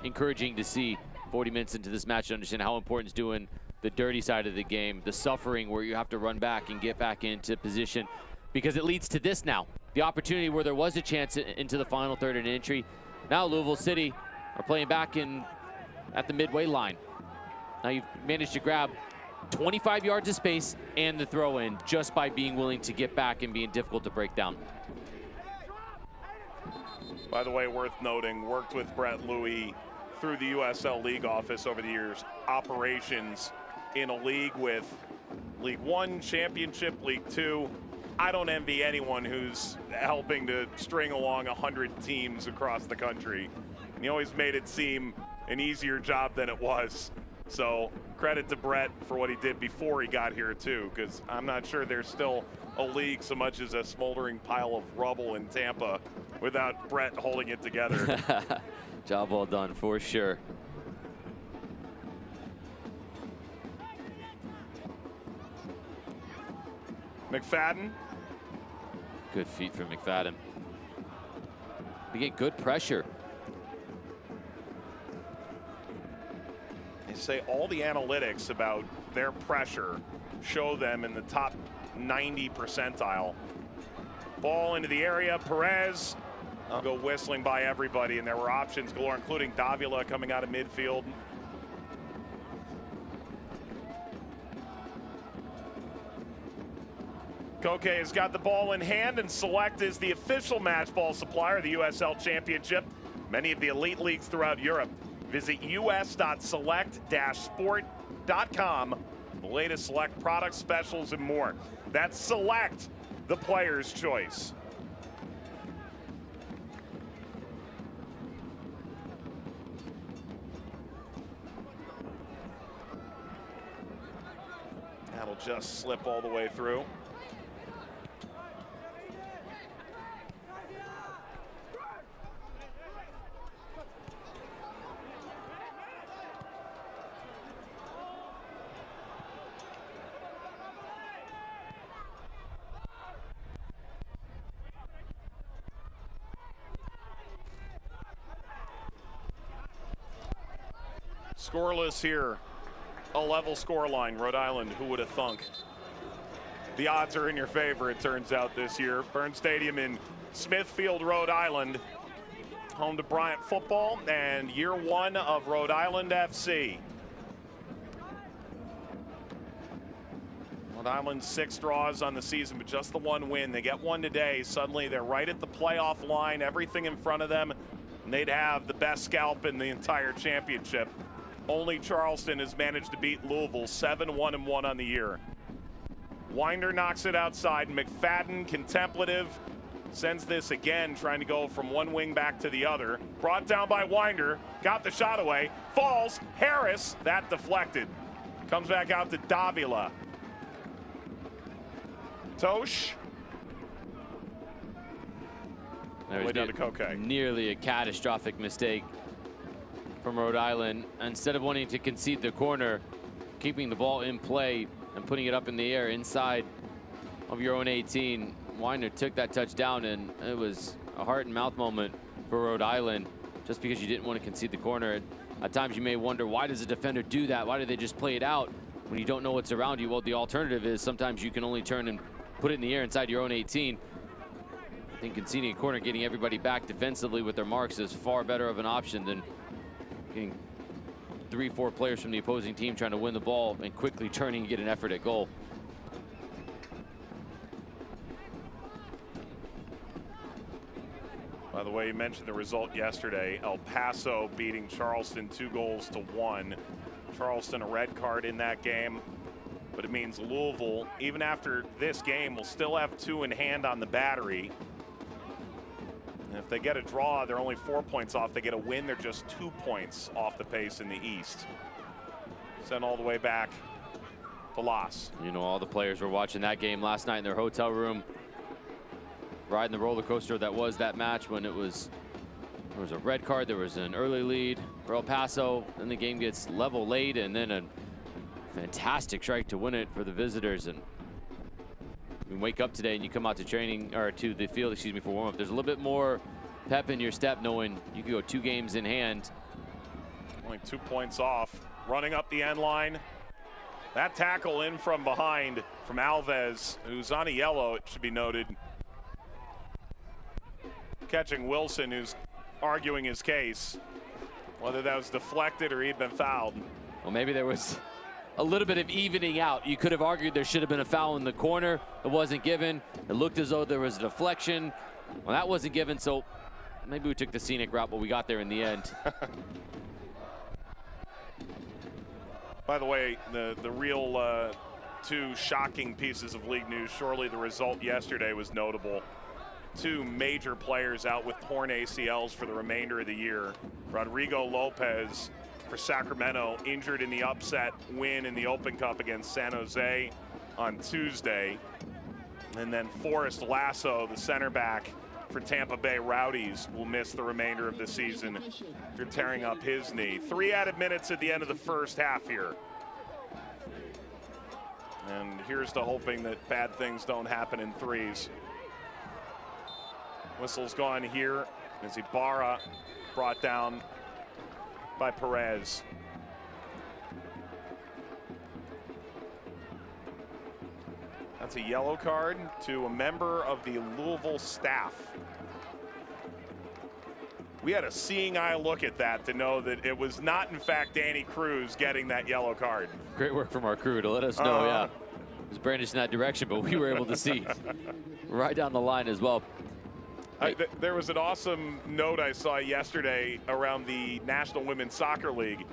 encouraging to see 40 minutes into this match to understand how important is doing the dirty side of the game, the suffering where you have to run back and get back into position, because it leads to this now. The opportunity where there was a chance into the final third and entry. Now Louisville City are playing back at the midway line. Now you've managed to grab 25 yards of space and the throw in just by being willing to get back and being difficult to break down. By the way, worth noting, worked with Brett Louis through the USL League office over the years, operations in a league with League One, Championship, League Two. I don't envy anyone who's helping to string along 100 teams across the country. And he always made it seem an easier job than it was. So credit to Brett for what he did before he got here too, because I'm not sure there's still a league so much as a smoldering pile of rubble in Tampa without Brett holding it together. Job well done for sure. McFadden. Good feet from McFadden. We get good pressure. They say all the analytics about their pressure show them in the top 90 percentile. Ball into the area, Perez. I'll go whistling by everybody, and there were options galore, including Davila coming out of midfield. Koke has got the ball in hand, and Select is the official match ball supplier of the USL Championship. Many of the elite leagues throughout Europe. Visit us.select-sport.com for the latest Select product specials and more. That's Select, the player's choice. That'll just slip all the way through. Scoreless here, a level score line. Rhode Island, who would have thunk? The odds are in your favor, it turns out, this year. Byrne Stadium in Smithfield, Rhode Island, home to Bryant football and year one of Rhode Island FC. Rhode Island 6 draws on the season, but just the one win. They get one today. Suddenly they're right at the playoff line, everything in front of them, and they'd have the best scalp in the entire championship. Only Charleston has managed to beat Louisville 7-1-1 on the year. Winder knocks it outside. McFadden, contemplative, sends this again, trying to go from one wing back to the other. Brought down by Winder, got the shot away, falls, Harris, that deflected. Comes back out to Davila. Tosh. There's down to Koke. Nearly a catastrophic mistake from Rhode Island. Instead of wanting to concede the corner, keeping the ball in play and putting it up in the air inside of your own 18, Winder took that touchdown, and it was a heart and mouth moment for Rhode Island just because you didn't want to concede the corner. At times you may wonder, why does a defender do that? Why do they just play it out when you don't know what's around you? Well, the alternative is sometimes you can only turn and put it in the air inside your own 18. I think conceding a corner, getting everybody back defensively with their marks is far better of an option than getting 3-4 players from the opposing team trying to win the ball and quickly turning and get an effort at goal. By the way, you mentioned the result yesterday. El Paso beating Charleston 2-1. Charleston a red card in that game, but it means Louisville, even after this game, will still have 2 in hand on the battery. And if they get a draw, they're only 4 points off. They get a win, they're just 2 points off the pace in the East. Sent all the way back to Las. You know, all the players were watching that game last night in their hotel room, riding the roller coaster that was that match when there was a red card, there was an early lead for El Paso, then the game gets level late, and then a fantastic strike to win it for the visitors. And you wake up today and you come out to training, or to the field, excuse me, for warm-up. There's a little bit more pep in your step knowing you can go 2 games in hand. Only 2 points off. Running up the end line. That tackle in from behind from Alves, who's on a yellow, it should be noted. Catching Wilson, who's arguing his case, whether that was deflected or he'd been fouled. Well, maybe there was a little bit of evening out. You could have argued there should have been a foul in the corner. It wasn't given. It looked as though there was a deflection. Well, that wasn't given, so maybe we took the scenic route, but we got there in the end. By the way, the real 2 shocking pieces of league news. Surely the result yesterday was notable. 2 major players out with torn ACLs for the remainder of the year. Rodrigo Lopez for Sacramento, injured in the upset win in the Open Cup against San Jose on Tuesday. And then Forrest Lasso, the center back for Tampa Bay Rowdies, will miss the remainder of the season after tearing up his knee. 3 added minutes at the end of the first half here. And here's to hoping that bad things don't happen in 3s. Whistle's gone here as Ibarra brought down by Perez. That's a yellow card to a member of the Louisville staff. We had a seeing eye look at that to know that it was not, in fact, Danny Cruz getting that yellow card. Great work from our crew to let us know, yeah. It was brandished in that direction, but we were able to see right down the line as well. There was an awesome note I saw yesterday around the National Women's Soccer League.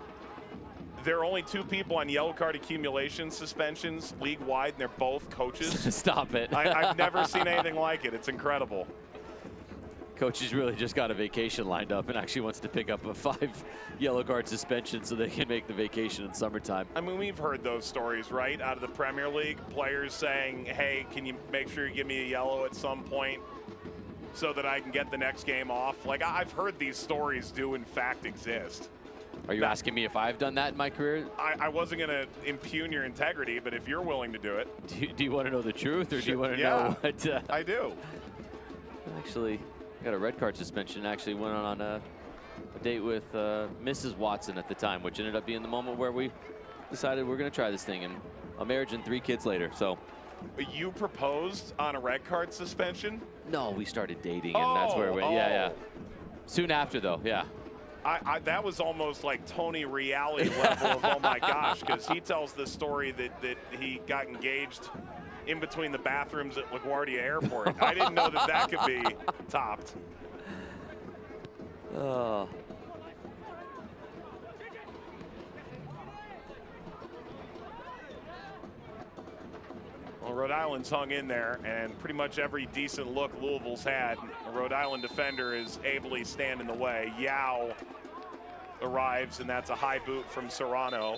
There are only 2 people on yellow card accumulation suspensions league-wide, and they're both coaches. Stop it. I've never seen anything like it. It's incredible. Coaches really just got a vacation lined up and actually wants to pick up a 5 yellow card suspension so they can make the vacation in summertime. I mean, we've heard those stories, right, out of the Premier League. Players saying, hey, can you make sure you give me a yellow at some point so that I can get the next game off? Like, I've heard these stories do in fact exist. Are you asking me if I've done that in my career? I wasn't going to impugn your integrity, but if you're willing to do it. Do you want to know the truth, or do you want to know what? I do. Actually, got a red card suspension. Actually went on a date with Mrs. Watson at the time, which ended up being the moment where we decided we're going to try this thing, and a marriage and 3 kids later. So. You proposed on a red card suspension? No, we started dating, and that's where we. Yeah. Soon after, though, yeah. That was almost like Tony reality level of oh my gosh, because he tells the story that he got engaged in between the bathrooms at LaGuardia Airport. I didn't know that could be topped. Oh. Well, Rhode Island's hung in there, and pretty much every decent look Louisville's had, a Rhode Island defender is ably stand in the way. Yao arrives, and that's a high boot from Serrano.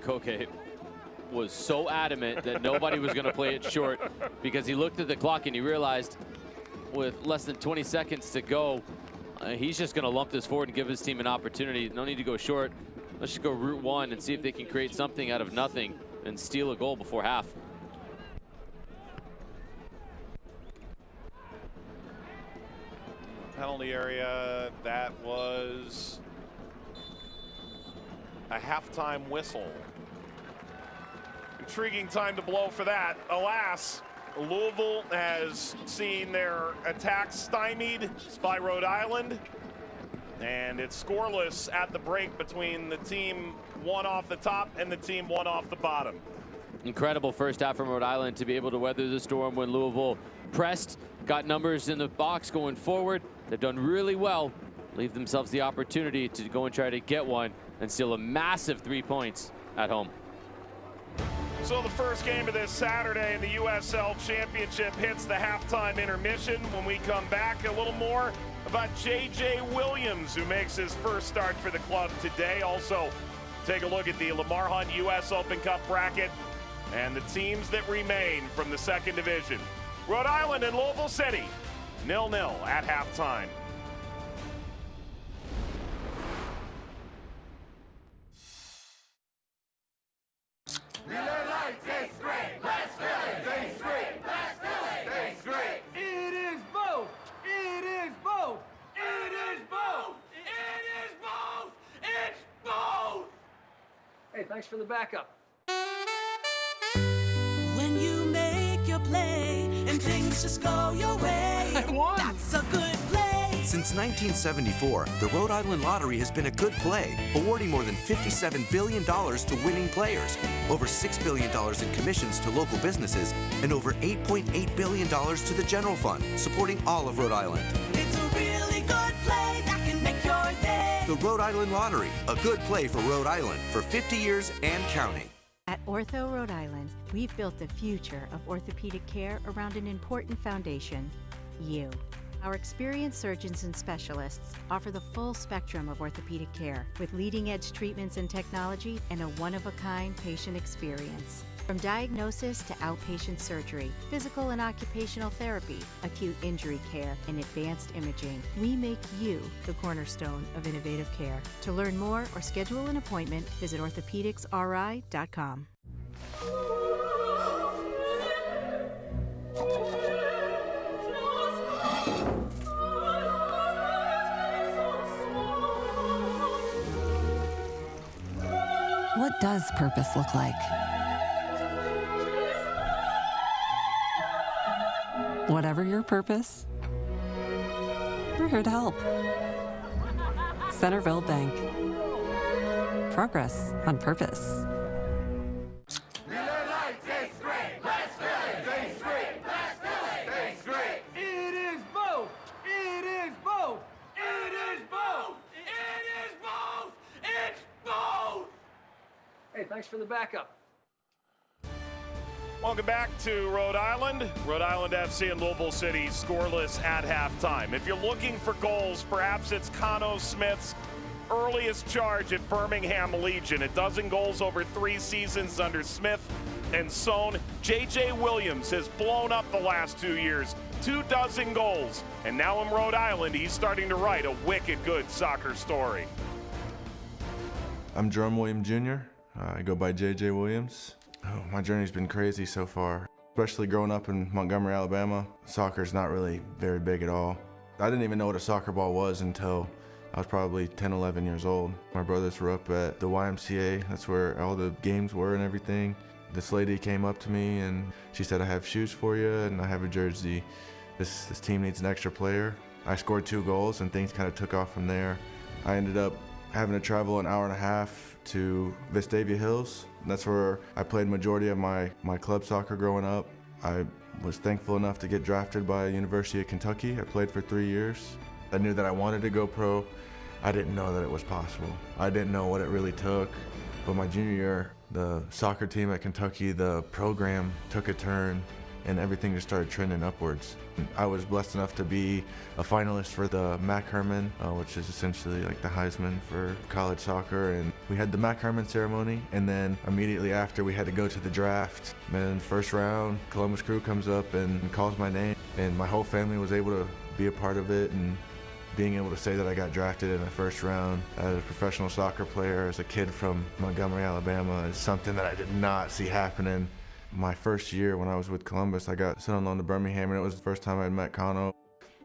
Koke was so adamant that nobody was going to play it short because he looked at the clock and he realized with less than 20 seconds to go, he's just going to lump this forward and give his team an opportunity. No need to go short. Let's just go route 1 and see if they can create something out of nothing and steal a goal before half. Penalty area, that was a halftime whistle. Intriguing time to blow for that. Alas, Louisville has seen their attack stymied by Rhode Island, and it's scoreless at the break between the team one off the top and the team one off the bottom. Incredible first half from Rhode Island to be able to weather the storm when Louisville pressed, got numbers in the box going forward. They've done really well, leave themselves the opportunity to go and try to get one and steal a massive 3 points at home. So the first game of this Saturday in the USL Championship hits the halftime intermission. When we come back, a little more about J.J. Williams, who makes his first start for the club today. Also, take a look at the Lamar Hunt U.S. Open Cup bracket and the teams that remain from the second division. Rhode Island and Louisville City, 0-0 at halftime. Hey, thanks for the backup. When you make your play and things just go your way, that's a good play. Since 1974, the Rhode Island Lottery has been a good play, awarding more than $57 billion to winning players, over $6 billion in commissions to local businesses, and over $8.8 billion to the general fund, supporting all of Rhode Island. It's a really good play that can make your day. The Rhode Island Lottery, a good play for Rhode Island for 50 years and counting. At Ortho Rhode Island, we've built the future of orthopedic care around an important foundation, you. Our experienced surgeons and specialists offer the full spectrum of orthopedic care with leading-edge treatments and technology and a one-of-a-kind patient experience. From diagnosis to outpatient surgery, physical and occupational therapy, acute injury care, and advanced imaging, we make you the cornerstone of innovative care. To learn more or schedule an appointment, visit orthopedicsri.com. What does purpose look like? Whatever your purpose, we're here to help. Centerville Bank. Progress on purpose. Hey, thanks for the backup. Welcome back to Rhode Island. Rhode Island FC and Louisville City scoreless at halftime. If you're looking for goals, perhaps it's Cano Smith's earliest charge at Birmingham Legion. 12 goals over 3 seasons under Smith and Sohn. J.J. Williams has blown up the last 2 years. 24 goals. And now in Rhode Island, he's starting to write a wicked good soccer story. I'm Jerome Williams Jr. I go by J.J. Williams. Oh, my journey's been crazy so far, especially growing up in Montgomery, Alabama. Soccer's not really very big at all. I didn't even know what a soccer ball was until I was probably 10, 11 years old. My brothers were up at the YMCA. That's where all the games were and everything. This lady came up to me and she said, "I have shoes for you and I have a jersey. This team needs an extra player." I scored 2 goals and things kind of took off from there. I ended up having to travel an hour and a half to Vestavia Hills. That's where I played majority of my club soccer growing up. I was thankful enough to get drafted by University of Kentucky. I played for 3 years. I knew that I wanted to go pro. I didn't know that it was possible. I didn't know what it really took. But my junior year, the soccer team at Kentucky, the program took a turn and everything just started trending upwards. I was blessed enough to be a finalist for the Mac Herman, which is essentially like the Heisman for college soccer. And we had the Mac Herman ceremony, and then immediately after we had to go to the draft. And first round, Columbus Crew comes up and calls my name, and my whole family was able to be a part of it. And being able to say that I got drafted in the first round as a professional soccer player, as a kid from Montgomery, Alabama, is something that I did not see happening. My first year when I was with Columbus, I got sent on loan to Birmingham, and it was the first time I'd met Cano.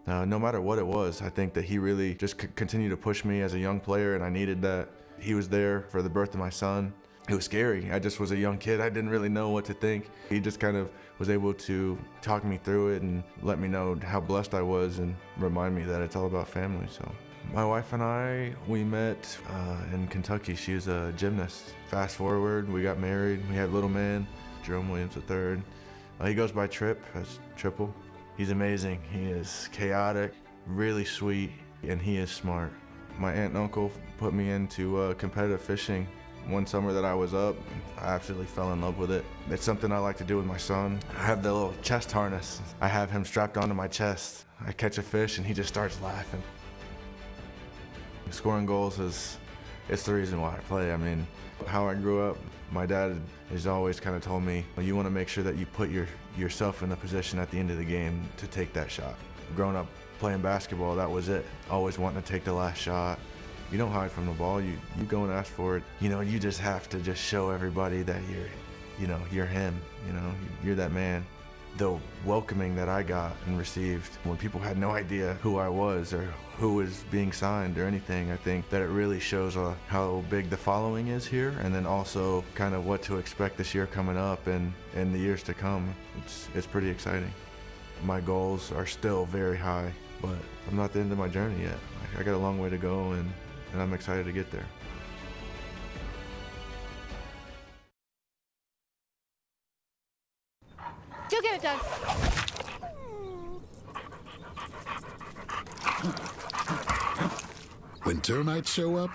No matter what it was, I think that he really just continued to push me as a young player, and I needed that. He was there for the birth of my son. It was scary. I just was a young kid. I didn't really know what to think. He just kind of was able to talk me through it and let me know how blessed I was and remind me that it's all about family. So my wife and I, we met in Kentucky. She was a gymnast. Fast forward, we got married. We had little man, Jerome Williams III. He goes by Trip, as Triple. He's amazing. He is chaotic, really sweet, and he is smart. My aunt and uncle put me into competitive fishing. One summer that I was up, I absolutely fell in love with it. It's something I like to do with my son. I have the little chest harness. I have him strapped onto my chest. I catch a fish and he just starts laughing. Scoring goals it's the reason why I play. I mean, how I grew up, my dad has always kind of told me, you want to make sure that you put yourself in the position at the end of the game to take that shot. Growing up playing basketball, that was it. Always wanting to take the last shot. You don't hide from the ball, you go and ask for it. You just have to just show everybody that you're him, you're that man. The welcoming that I got and received when people had no idea who I was or who was being signed or anything, I think that it really shows how big the following is here, and then also kind of what to expect this year coming up and in the years to come. It's pretty exciting. My goals are still very high, but I'm not at the end of my journey yet. I got a long way to go, and I'm excited to get there. You'll get it done. When termites show up,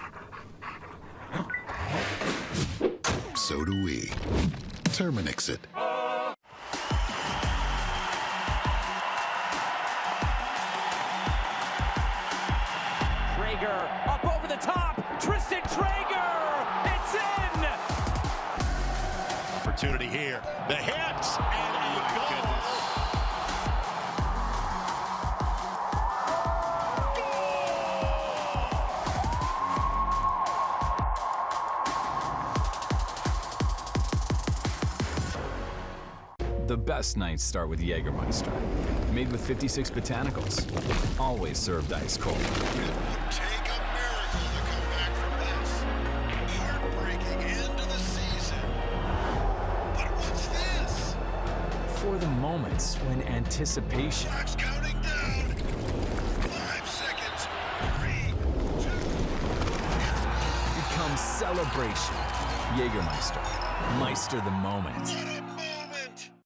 so do we. Terminix it. Up over the top, Tristan Traeger, it's in! Opportunity here, the hits, and a goal! The best nights start with Jägermeister, made with 56 botanicals, always served ice cold. For the moments when anticipation counting down. 5 seconds. 3, 2, becomes celebration. Jägermeister, Meister the moment.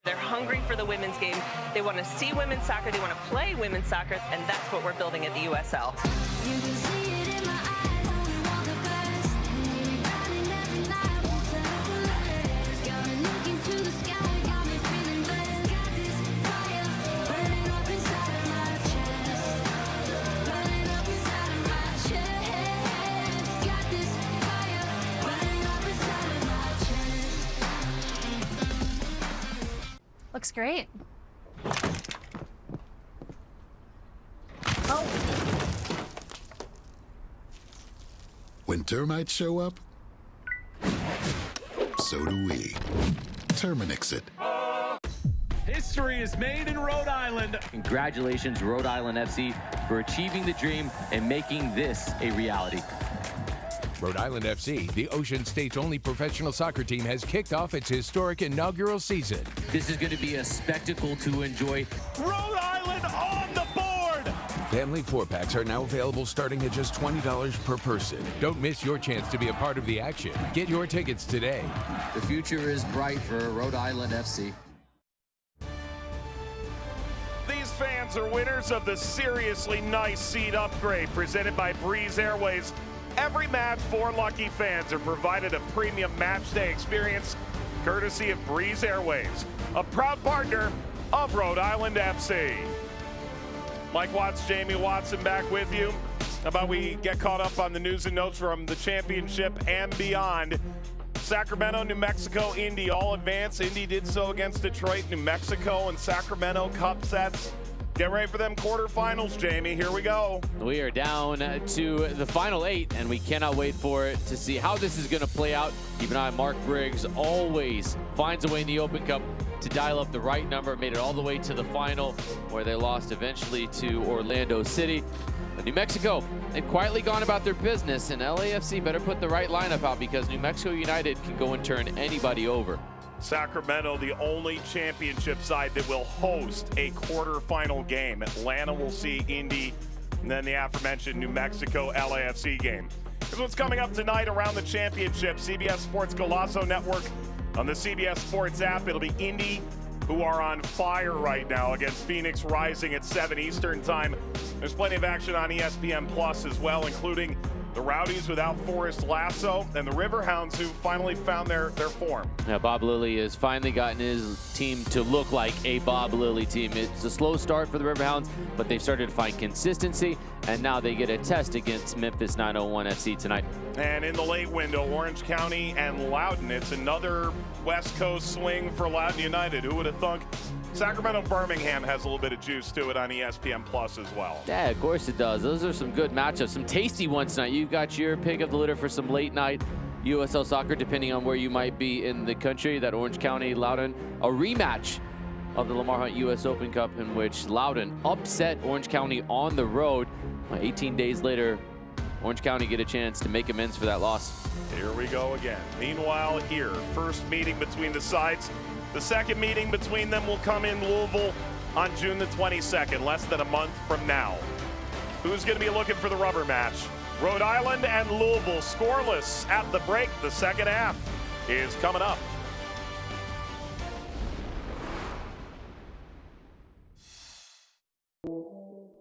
They're hungry for the women's game. They want to see women's soccer. They want to play women's soccer, and that's what we're building at the USL. You can see it in my eyes, only want the best. Running every night, won't settle for less. Got me looking to the sky, got me feeling blessed. Got this fire burning up inside of my chest. Burning up inside of my chest. Got this fire burning up inside of my chest. Looks great. When termites show up, so do we. Terminix it. History is made in Rhode Island. Congratulations, Rhode Island FC, for achieving the dream and making this a reality. Rhode Island FC, the Ocean State's only professional soccer team, has kicked off its historic inaugural season. This is going to be a spectacle to enjoy. Rhode Island on the board! Family 4-packs are now available starting at just $20 per person. Don't miss your chance to be a part of the action. Get your tickets today. The future is bright for Rhode Island FC. These fans are winners of the Seriously Nice Seat Upgrade presented by Breeze Airways. Every match, 4 lucky fans are provided a premium match day experience courtesy of Breeze Airways, a proud partner of Rhode Island FC. Mike Watts, Jamie Watson back with you. How about we get caught up on the news and notes from the championship and beyond. Sacramento, New Mexico, Indy all advance. Indy did so against Detroit, New Mexico, and Sacramento Cup sets. Get ready for them quarterfinals, Jamie. Here we go. We are down to the final 8, and we cannot wait for it to see how this is going to play out. Keep an eye on Mark Briggs. Always finds a way in the Open Cup to dial up the right number, made it all the way to the final, where they lost eventually to Orlando City. But New Mexico, they've quietly gone about their business, and LAFC better put the right lineup out because New Mexico United can go and turn anybody over. Sacramento, the only championship side that will host a quarterfinal game. Atlanta will see Indy, and then the aforementioned New Mexico LAFC game. Here's what's coming up tonight around the championship. CBS Sports Golazo Network on the CBS Sports app. It'll be Indy, who are on fire right now, against Phoenix Rising at 7 Eastern time. There's plenty of action on ESPN Plus as well, including the Rowdies without Forrest Lasso and the Riverhounds, who finally found their form. Yeah, Bob Lilly has finally gotten his team to look like a Bob Lilly team. It's a slow start for the Riverhounds, but they've started to find consistency, and now they get a test against Memphis 901 FC tonight. And in the late window, Orange County and Loudoun. It's another West Coast swing for Loudoun United. Who would have thunk? Sacramento Birmingham has a little bit of juice to it on ESPN Plus as well. Yeah, of course it does. Those are some good matchups, some tasty ones tonight. You've got your pick of the litter for some late night USL soccer, depending on where you might be in the country. That Orange County Loudoun, a rematch of the Lamar Hunt US Open Cup, in which Loudoun upset Orange County on the road. 18 days later, Orange County get a chance to make amends for that loss. Here we go again. Meanwhile, here, first meeting between the sides. The second meeting between them will come in Louisville on June the 22nd, less than a month from now. Who's going to be looking for the rubber match? Rhode Island and Louisville scoreless at the break. The second half is coming up.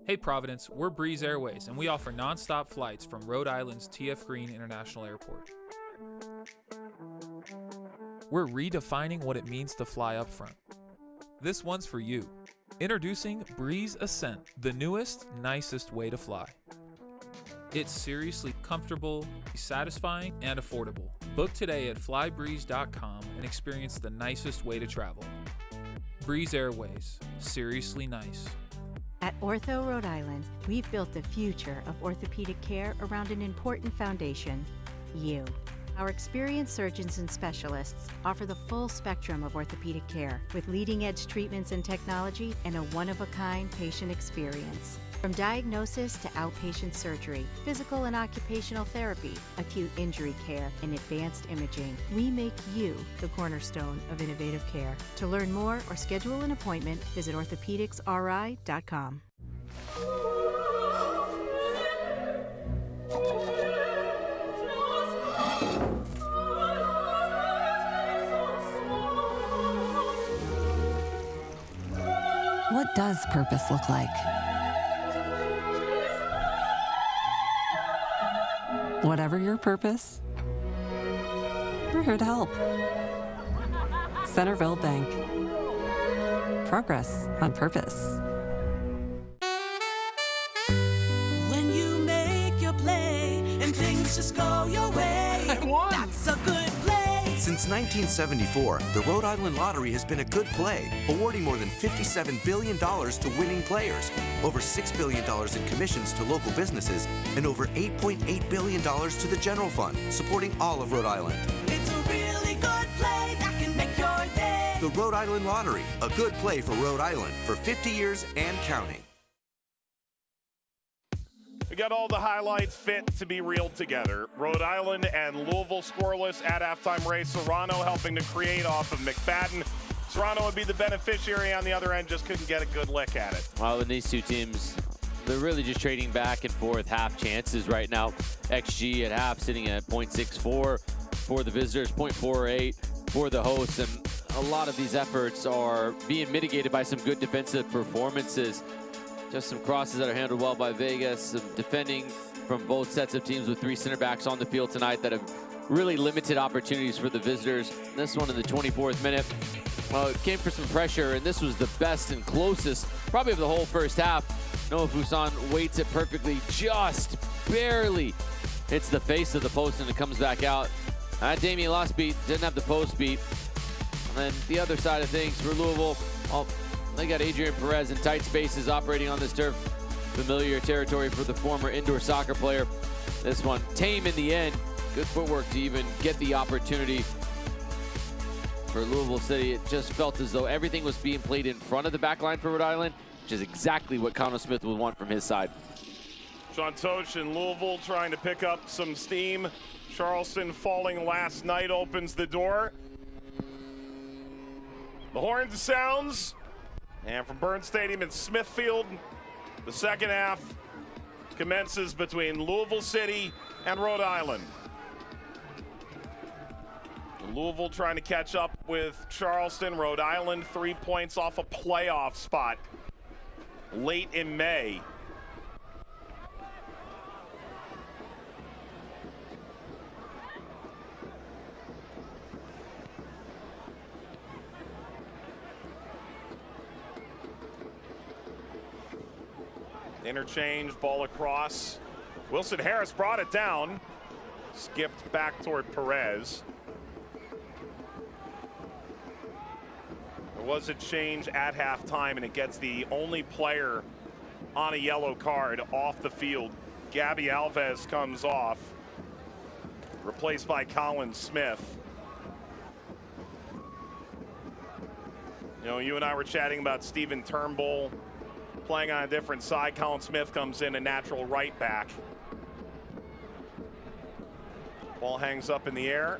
Hey Providence, we're Breeze Airways, and we offer non-stop flights from Rhode Island's T.F. Green International Airport. We're redefining what it means to fly up front. This one's for you. Introducing Breeze Ascent, the newest, nicest way to fly. It's seriously comfortable, satisfying, and affordable. Book today at flybreeze.com and experience the nicest way to travel. Breeze Airways, seriously nice. At Ortho Rhode Island, we've built the future of orthopedic care around an important foundation, you. Our experienced surgeons and specialists offer the full spectrum of orthopedic care with leading-edge treatments and technology and a one-of-a-kind patient experience. From diagnosis to outpatient surgery, physical and occupational therapy, acute injury care, and advanced imaging, we make you the cornerstone of innovative care. To learn more or schedule an appointment, visit orthopedicsri.com. What does purpose look like? Whatever your purpose, we're here to help. Centerville Bank. Progress on purpose. When you make your play and things just go your way, that's a good play. Since 1974, the Rhode Island Lottery has been a good play, awarding more than $57 billion to winning players, over $6 billion in commissions to local businesses, and over $8.8 billion to the general fund, supporting all of Rhode Island. It's a really good play that can make your day. The Rhode Island Lottery, a good play for Rhode Island for 50 years and counting. We got all the highlights fit to be reeled together. Rhode Island and Louisville scoreless at halftime. Ray Serrano helping to create off of McFadden. Serrano would be the beneficiary on the other end, just couldn't get a good lick at it. Well, in these two teams, they're really just trading back and forth half chances right now. XG at half sitting at 0.64 for the visitors, 0.48 for the hosts, and a lot of these efforts are being mitigated by some good defensive performances. Just some crosses that are handled well by Vegas, some defending from both sets of teams with three center backs on the field tonight that have really limited opportunities for the visitors. This one in the 24th minute. Well, it came for some pressure, and this was the best and closest, probably of the whole first half. Noah Fuson waits it perfectly, just barely hits the face of the post, and it comes back out. Damian Losbeat didn't have the post beat. And then the other side of things for Louisville, well, they got Adrian Perez in tight spaces operating on this turf. Familiar territory for the former indoor soccer player. This one tame in the end. Good footwork to even get the opportunity for Louisville City. It just felt as though everything was being played in front of the back line for Rhode Island, which is exactly what Connor Smith would want from his side. Sean Tosh in Louisville trying to pick up some steam. Charleston falling last night opens the door. The horn sounds, and from Burns Stadium in Smithfield, the second half commences between Louisville City and Rhode Island. Louisville trying to catch up with Charleston. Rhode Island 3 points off a playoff spot late in May. Interchange, ball across. Wilson Harris brought it down. Skipped back toward Perez. There was a change at halftime, and it gets the only player on a yellow card off the field. Gabby Alves comes off, replaced by Colin Smith. You know, you and I were chatting about Stephen Turnbull playing on a different side. Colin Smith comes in a natural right back. Ball hangs up in the air.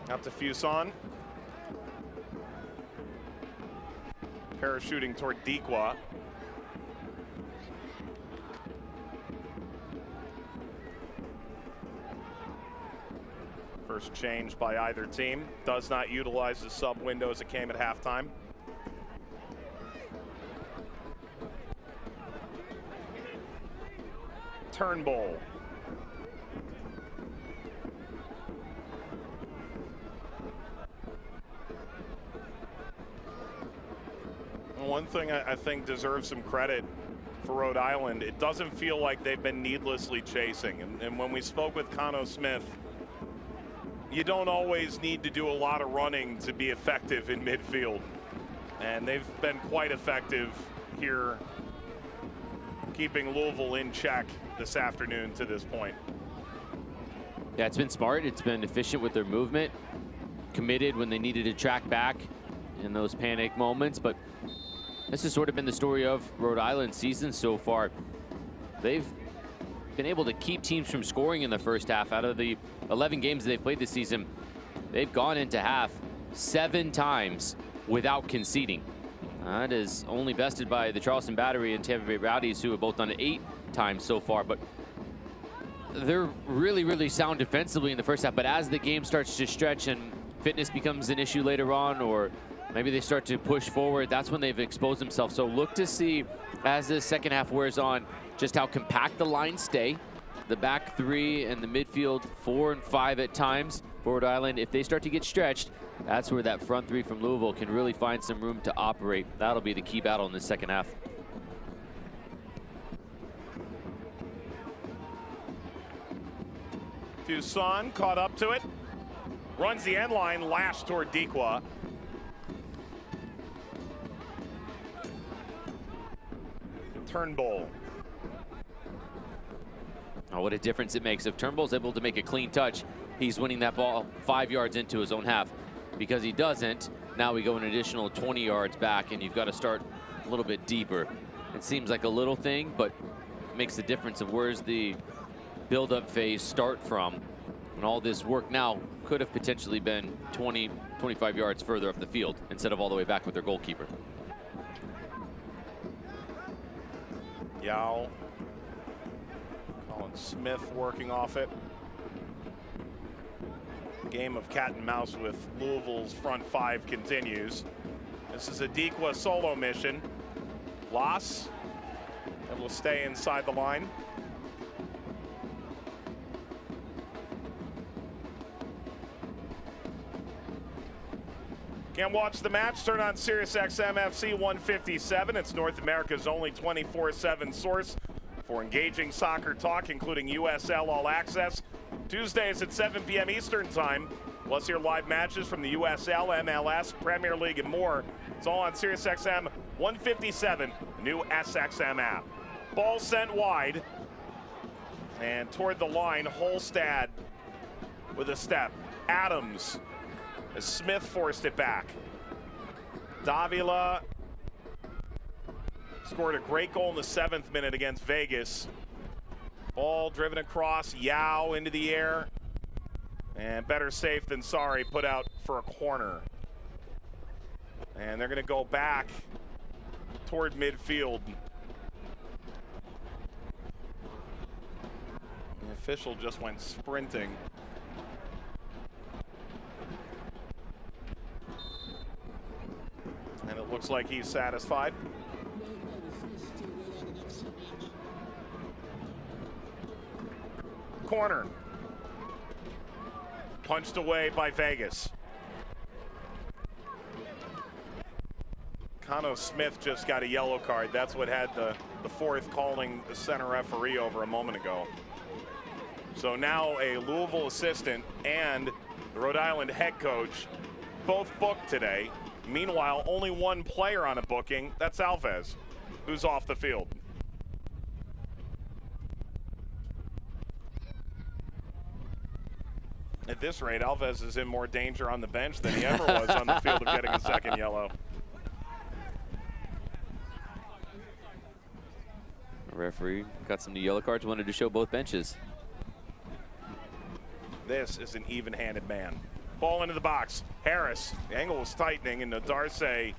Up to Fuson. Parachuting toward Dequa. First change by either team. Does not utilize the sub window as it came at halftime. Turnbull. One thing I think deserves some credit for Rhode Island, it doesn't feel like they've been needlessly chasing. And when we spoke with Connor Smith, you don't always need to do a lot of running to be effective in midfield. And they've been quite effective here, keeping Louisville in check this afternoon to this point. Yeah, it's been smart. It's been efficient with their movement, committed when they needed to track back in those panic moments. But this has sort of been the story of Rhode Island's season so far. They've been able to keep teams from scoring in the first half. Out of the 11 games they've played this season, they've gone into half 7 times without conceding. That is only bested by the Charleston Battery and Tampa Bay Rowdies, who have both done it 8 times so far. But they're really, really sound defensively in the first half. But as the game starts to stretch and fitness becomes an issue later on, or maybe they start to push forward, that's when they've exposed themselves. So look to see, as the second half wears on, just how compact the lines stay. The back 3 and the midfield 4 and 5 at times for Rhode Island. If they start to get stretched, that's where that front 3 from Louisville can really find some room to operate. That'll be the key battle in the second half. Fuson caught up to it. Runs the end line, lashed toward Dequa. Turnbull. Oh, what a difference it makes. If Turnbull's able to make a clean touch, he's winning that ball 5 yards into his own half. Because he doesn't, now we go an additional 20 yards back, and you've got to start a little bit deeper. It seems like a little thing, but it makes the difference of where's the build-up phase start from. And all this work now could have potentially been 20, 25 yards further up the field instead of all the way back with their goalkeeper. Yao. Colin Smith working off it. Game of cat and mouse with Louisville's front 5 continues. This is a Dequa solo mission. Loss. Able to stay inside the line. Can't watch the match? Turn on SiriusXM FC 157. It's North America's only 24/7 source for engaging soccer talk, including USL All Access. Tuesdays at 7 p.m. Eastern Time. Plus hear live matches from the USL, MLS, Premier League, and more. It's all on SiriusXM 157, the new SXM app. Ball sent wide. And toward the line, Holstad with a step. Adams as Smith forced it back. Davila scored a great goal in the 7th minute against Vegas. Ball driven across, Yao into the air. And better safe than sorry, put out for a corner. And they're going to go back toward midfield. The official just went sprinting. And it looks like he's satisfied. Corner. Punched away by Vegas. Cano Smith just got a yellow card. That's what had the 4th calling the center referee over a moment ago. So now a Louisville assistant and the Rhode Island head coach both booked today. Meanwhile, only one player on a booking. That's Alves, who's off the field. At this rate, Alves is in more danger on the bench than he ever was on the field of getting a 2nd yellow. Referee got some new yellow cards, wanted to show both benches. This is an even-handed man. Ball into the box. Harris, the angle was tightening, and Nadarce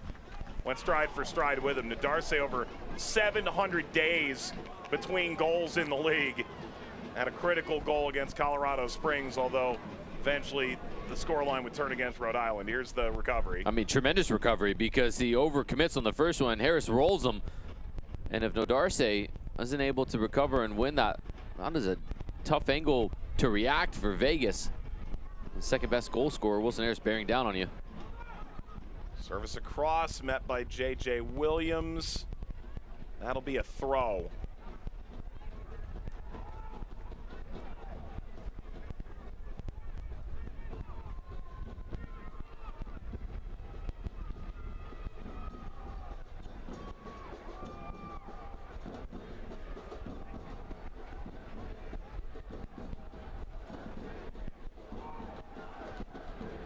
went stride for stride with him. Nadarce over 700 days between goals in the league. Had a critical goal against Colorado Springs, although eventually the scoreline would turn against Rhode Island. Here's the recovery. I mean, tremendous recovery because he overcommits on the first one. Harris rolls him. And if Nadarce isn't able to recover and win that is a tough angle to react for Vegas. The 2nd best goal scorer, Wilson Harris, bearing down on you. Service across, met by J.J. Williams. That'll be a throw.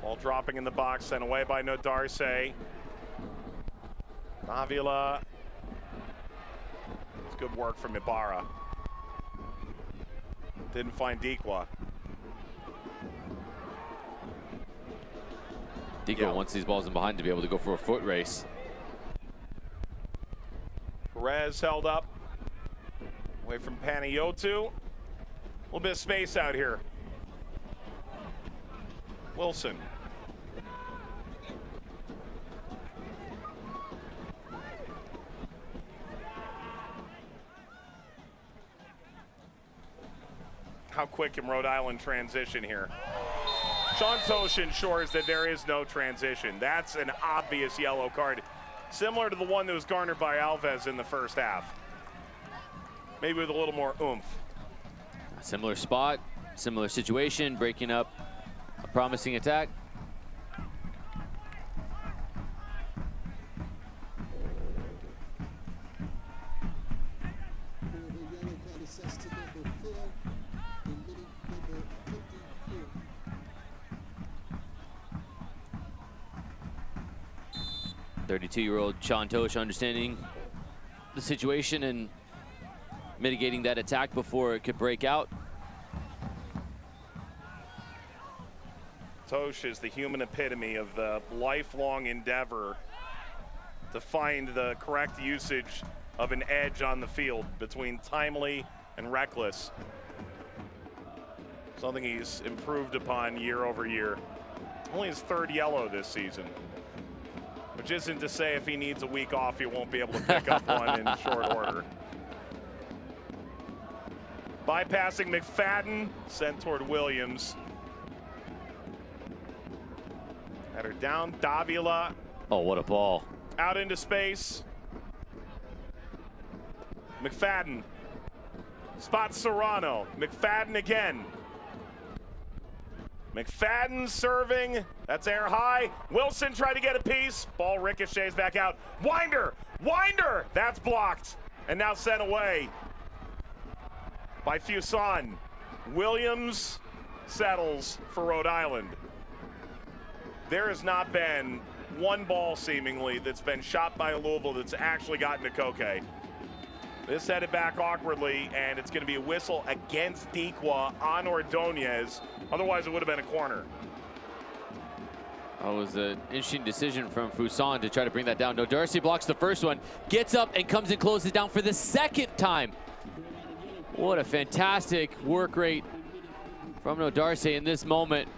Ball dropping in the box, sent away by Nadarce. Davila. It's good work from Ibarra. Didn't find Dikwa. Dikwa wants these balls in behind to be able to go for a foot race. Perez held up. Away from Panayotou. A little bit of space out here. Wilson. How quick can Rhode Island transition here? Sean Tosh ensures that there is no transition. That's an obvious yellow card, similar to the one that was garnered by Alves in the first half. Maybe with a little more oomph. Similar spot, similar situation, breaking up a promising attack. .32-year-old Sean Tosh understanding the situation and mitigating that attack before it could break out. Tosh is the human epitome of the lifelong endeavor to find the correct usage of an edge on the field between timely and reckless. Something he's improved upon year over year. Only his 3rd yellow this season. Which isn't to say if he needs a week off, he won't be able to pick up one in short order. Bypassing McFadden, sent toward Williams. Header down, Davila. Oh, what a ball. Out into space. McFadden. Spots Serrano. McFadden again. McFadden serving. That's air high. Wilson tried to get a piece. Ball ricochets back out. Winder. Winder. That's blocked. And now sent away by Fuson. Williams settles for Rhode Island. there has not been one ball seemingly that's been shot by Louisville that's actually gotten to Koke. This headed back awkwardly, and it's going to be a whistle against Dequa on Ordonez. Otherwise, it would have been a corner. That was an interesting decision from Fuson to try to bring that down. No, Darcy blocks the first one, gets up and comes and closes down for the second time. What a fantastic work rate from No Darcy in this moment.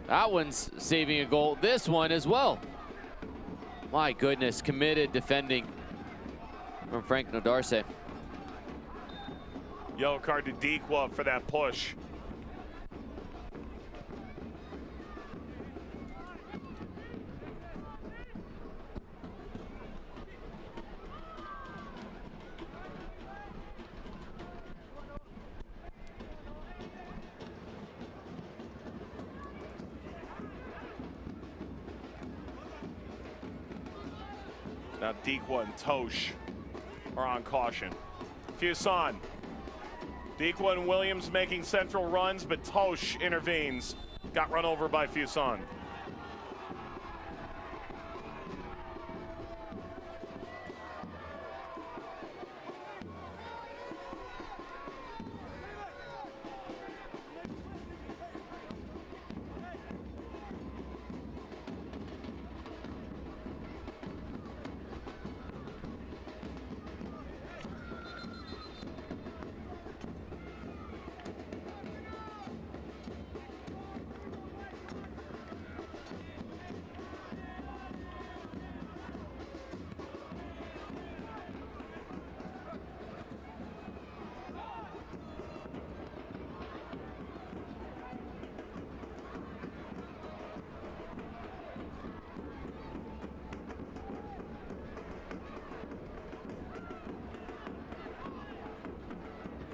That one's saving a goal. This one as well. My goodness, committed defending from Frank No Darcy. Yellow card to Dequa for that push. Now Dequa and Tosh are on caution. Fuson. Dequa and Williams making central runs, but Tosh intervenes. Got run over by Fuson.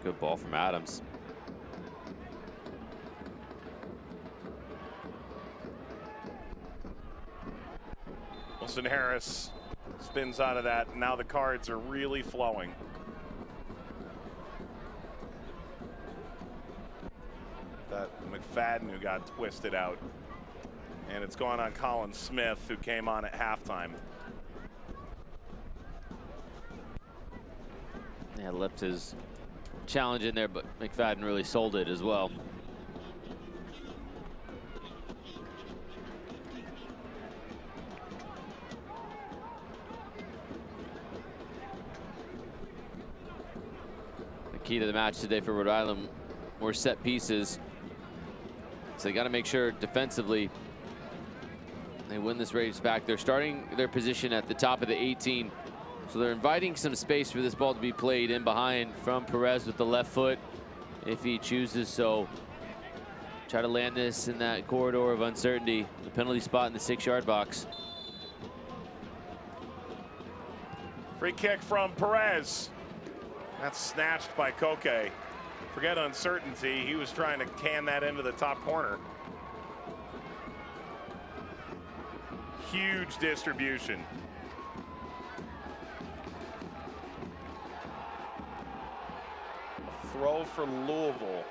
Good ball from Adams. Wilson Harris spins out of that, and now the cards are really flowing. That McFadden who got twisted out. And it's gone on Colin Smith, who came on at halftime. Yeah, left his challenge in there, but McFadden really sold it as well. The key to the match today for Rhode Island were set pieces. So they got to make sure defensively they win this race back. They're starting their position at the top of the 18. So they're inviting some space for this ball to be played in behind from Perez with the left foot, if he chooses so. Try to land this in that corridor of uncertainty, the penalty spot in the 6-yard box. Free kick from Perez. That's snatched by Koke. Forget uncertainty, he was trying to can that into the top corner. Huge distribution. Throw for Louisville.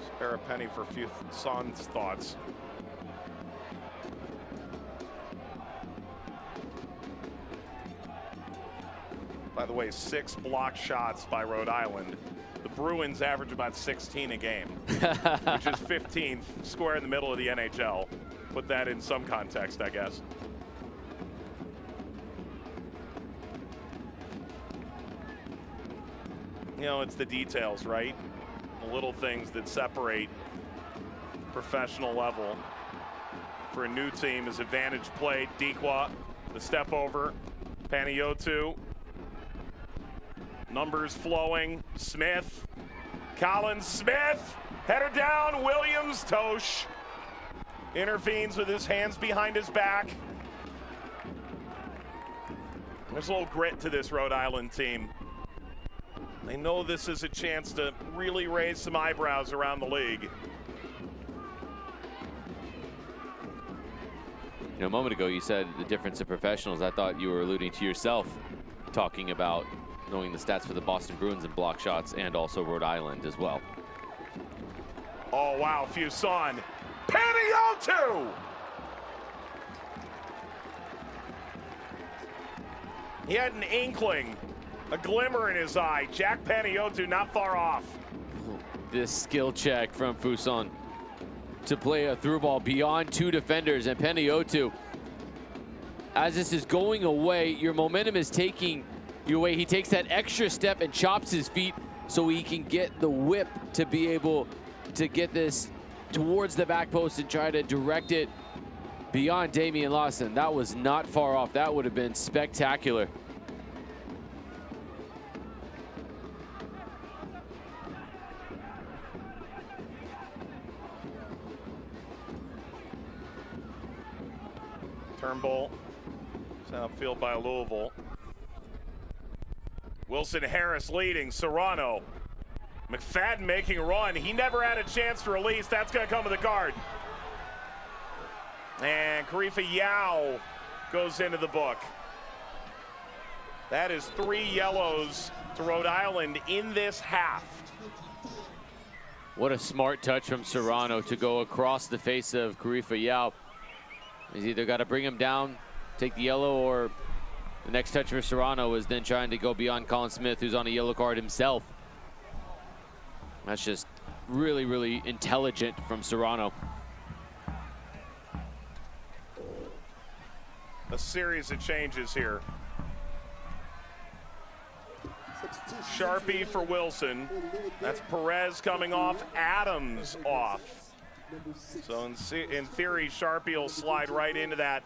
Spare a penny for Fuson's thoughts. By the way, 6 blocked shots by Rhode Island. The Bruins average about 16 a game, which is 15th, square in the middle of the NHL. Put that in some context, I guess. You know, it's the details, right? The little things that separate professional level. For a new team is advantage play. Dequa, the step over. Panayiotou. Numbers flowing. Smith. Colin Smith. Header down. Williams. Tosh intervenes with his hands behind his back. There's a little grit to this Rhode Island team. They know this is a chance to really raise some eyebrows around the league. You know, a moment ago you said the difference of professionals. I thought you were alluding to yourself, talking about knowing the stats for the Boston Bruins in block shots and also Rhode Island as well. Oh, wow, Fuson Panayiotou! He had an inkling, a glimmer in his eye. Jack Panayiotou not far off. This skill check from Fuson to play a through ball beyond two defenders, and Panayiotou, as this is going away, your momentum is taking you away. He takes that extra step and chops his feet so he can get the whip to be able to get this towards the back post and try to direct it beyond Damian Lawson. That was not far off. That would have been spectacular. Turnbull, sent upfield by Louisville. Wilson Harris leading, Serrano. McFadden making a run. He never had a chance to release. That's going to come to the guard. And Karifa Yao goes into the book. That is 3 yellows to Rhode Island in this half. What a smart touch from Serrano to go across the face of Karifa Yao. He's either got to bring him down, take the yellow, or the next touch for Serrano is then trying to go beyond Colin Smith, who's on a yellow card himself. That's just really, really intelligent from Serrano. A series of changes here. Sharpie for Wilson. That's Perez coming off, Adams off. So in theory, Sharpie will slide right into that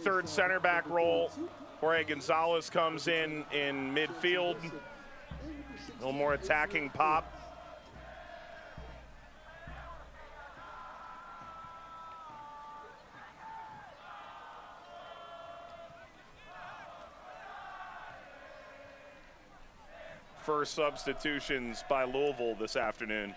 third center back role. Jorge Gonzalez comes in midfield. A little more attacking pop. First substitutions by Louisville this afternoon.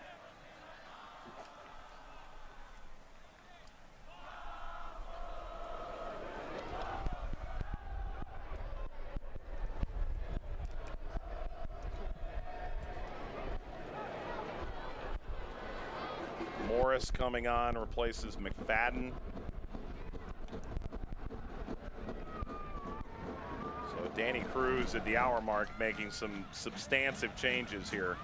Morris coming on, replaces McFadden. So Danny Cruz at the hour mark making some substantive changes here.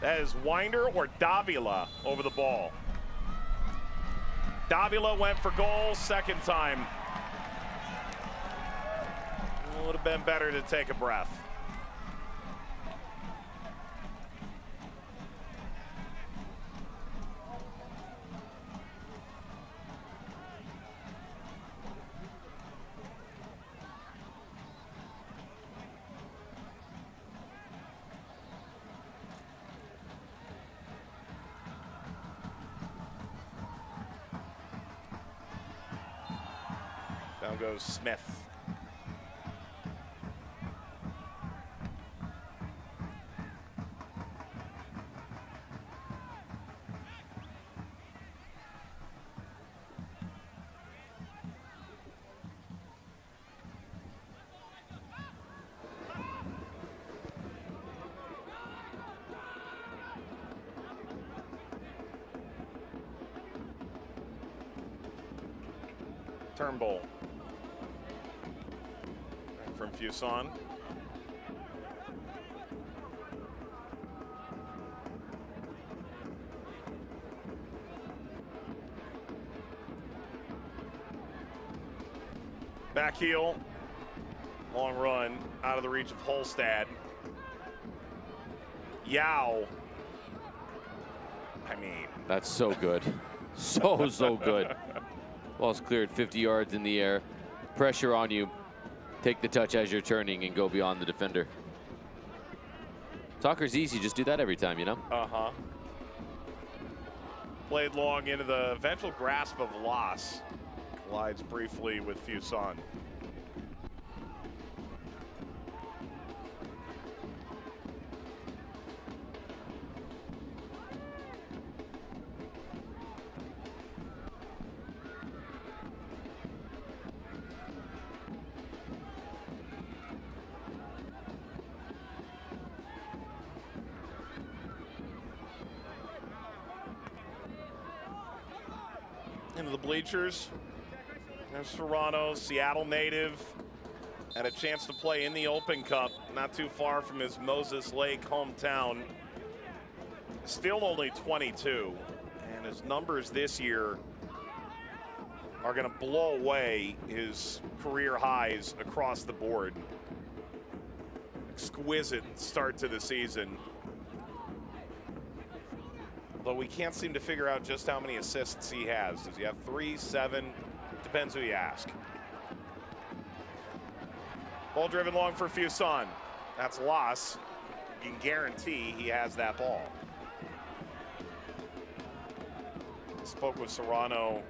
That is Winder or Davila over the ball. Davila went for goal second time. It would have been better to take a breath. Down goes Smith. Turnbull. From Fuson. Back heel. Long run out of the reach of Holstad. Yao. I mean. That's so good. So good. Ball's cleared 50 yards in the air. Pressure on you. Take the touch as you're turning and go beyond the defender. Soccer's easy, just do that every time, you know? Uh-huh. Played long into the eventual grasp of Loss. Collides briefly with Fuson. into the bleachers. There's Serrano, Seattle native. Had a chance to play in the Open Cup, not too far from his Moses Lake hometown. Still only 22, and his numbers this year are going to blow away his career highs across the board. Exquisite start to the season. Although we can't seem to figure out just how many assists he has. Does he have 3, 7? Depends who you ask. Ball driven long for Fuson. That's a loss. You can guarantee he has that ball. Spoke with Serrano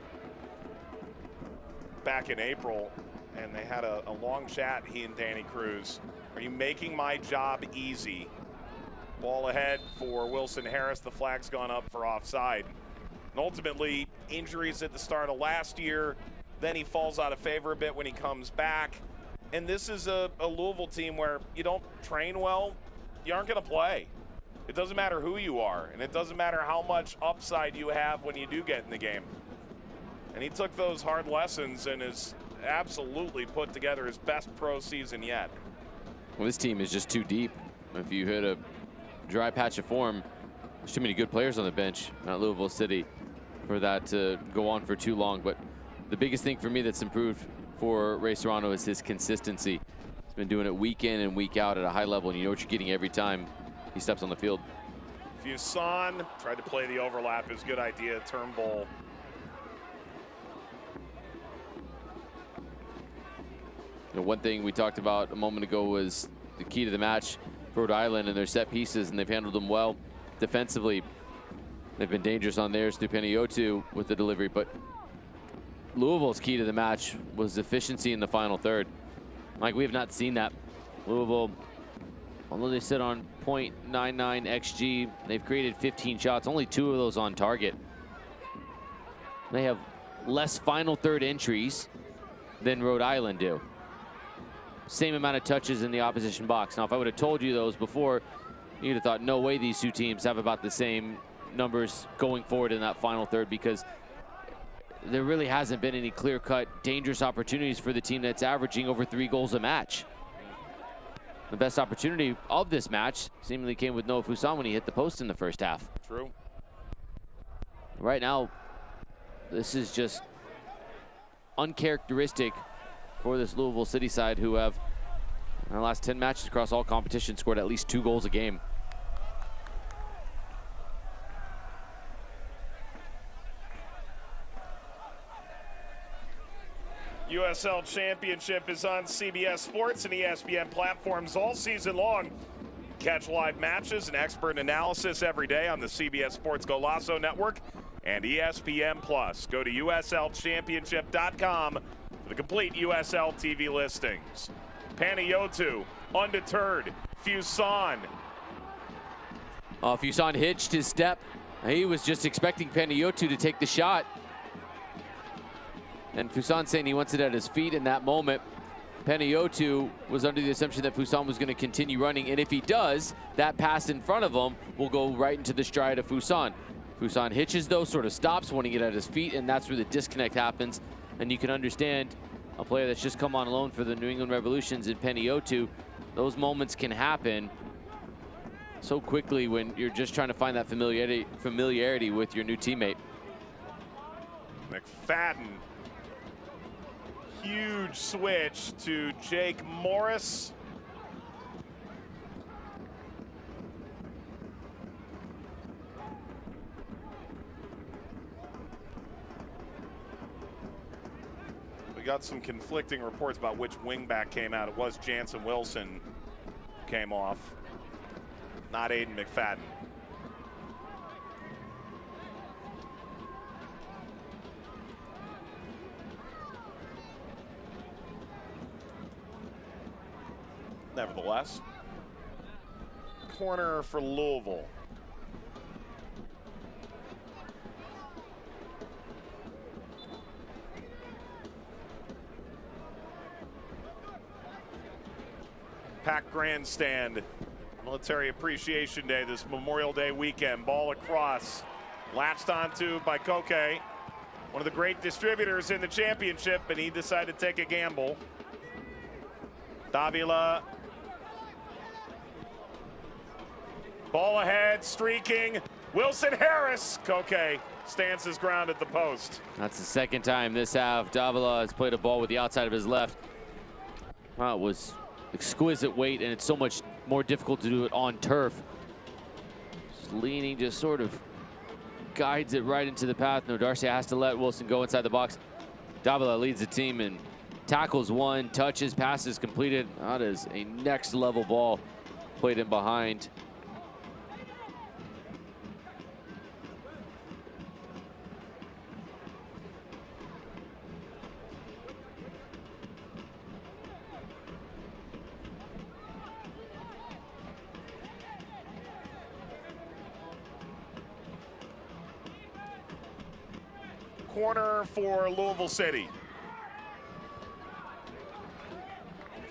back in April, and they had a long chat, he and Danny Cruz. Are you making my job easy? Ball ahead for Wilson Harris. The flag's gone up for offside. And ultimately, injuries at the start of last year. Then he falls out of favor a bit when he comes back. And this is a Louisville team where you don't train well, you aren't going to play. It doesn't matter who you are, and it doesn't matter how much upside you have when you do get in the game. And he took those hard lessons and has absolutely put together his best pro season yet. Well, this team is just too deep. If you hit a dry patch of form, there's too many good players on the bench at Louisville City for that to go on for too long. But the biggest thing for me that's improved for Ray Serrano is his consistency. He's been doing it week in and week out at a high level, and you know what you're getting every time he steps on the field. Fuson tried to play the overlap. It was a good idea. Turnbull. You know, one thing we talked about a moment ago was the key to the match for Rhode Island and their set pieces, and they've handled them well defensively. They've been dangerous on theirs through Peniotu with the delivery, but Louisville's key to the match was efficiency in the final third. Mike, we have not seen that. Louisville, although they sit on .99 XG, they've created 15 shots, only 2 of those on target. They have less final third entries than Rhode Island do. Same amount of touches in the opposition box. Now, if I would have told you those before, you'd have thought, no way these two teams have about the same numbers going forward in that final third, because there really hasn't been any clear-cut dangerous opportunities for the team that's averaging over 3 goals a match. The best opportunity of this match seemingly came with Noah Fuson when he hit the post in the first half. True. Right now, this is just uncharacteristic for this Louisville City side, who have, in their last 10 matches across all competitions, scored at least 2 goals a game. USL Championship is on CBS Sports and ESPN platforms all season long. Catch live matches and expert analysis every day on the CBS Sports Golazo Network and ESPN Plus. Go to USLChampionship.com for the complete USL TV listings. Panayiotou, undeterred. Fuson. Fuson hitched his step. He was just expecting Panayiotou to take the shot. And Fuson saying he wants it at his feet in that moment. Panayiotou was under the assumption that Fuson was going to continue running, and if he does, that pass in front of him will go right into the stride of Fuson. Fuson hitches though, sort of stops, wanting it at his feet, and that's where the disconnect happens. And you can understand a player that's just come on loan for the New England Revolutions in Panayiotou, those moments can happen so quickly when you're just trying to find that familiarity with your new teammate. McFadden. Huge switch to Jake Morris. We got some conflicting reports about which wingback came out. It was Jansen Wilson who came off, not Aiden McFadden. Nevertheless, corner for Louisville. Packed grandstand, Military Appreciation Day, this Memorial Day weekend. Ball across, latched onto by Koke. one of the great distributors in the championship, and he decided to take a gamble. Davila. Ball ahead, streaking. Wilson Harris. Koke stands his ground at the post. That's the second time this half Davila has played a ball with the outside of his left. Wow, it was exquisite weight, and it's so much more difficult to do it on turf. Just leaning, just sort of guides it right into the path. No, Darcy has to let Wilson go inside the box. Davila leads the team and tackles one, touches, passes completed. That is a next level ball played in behind. Corner for Louisville City.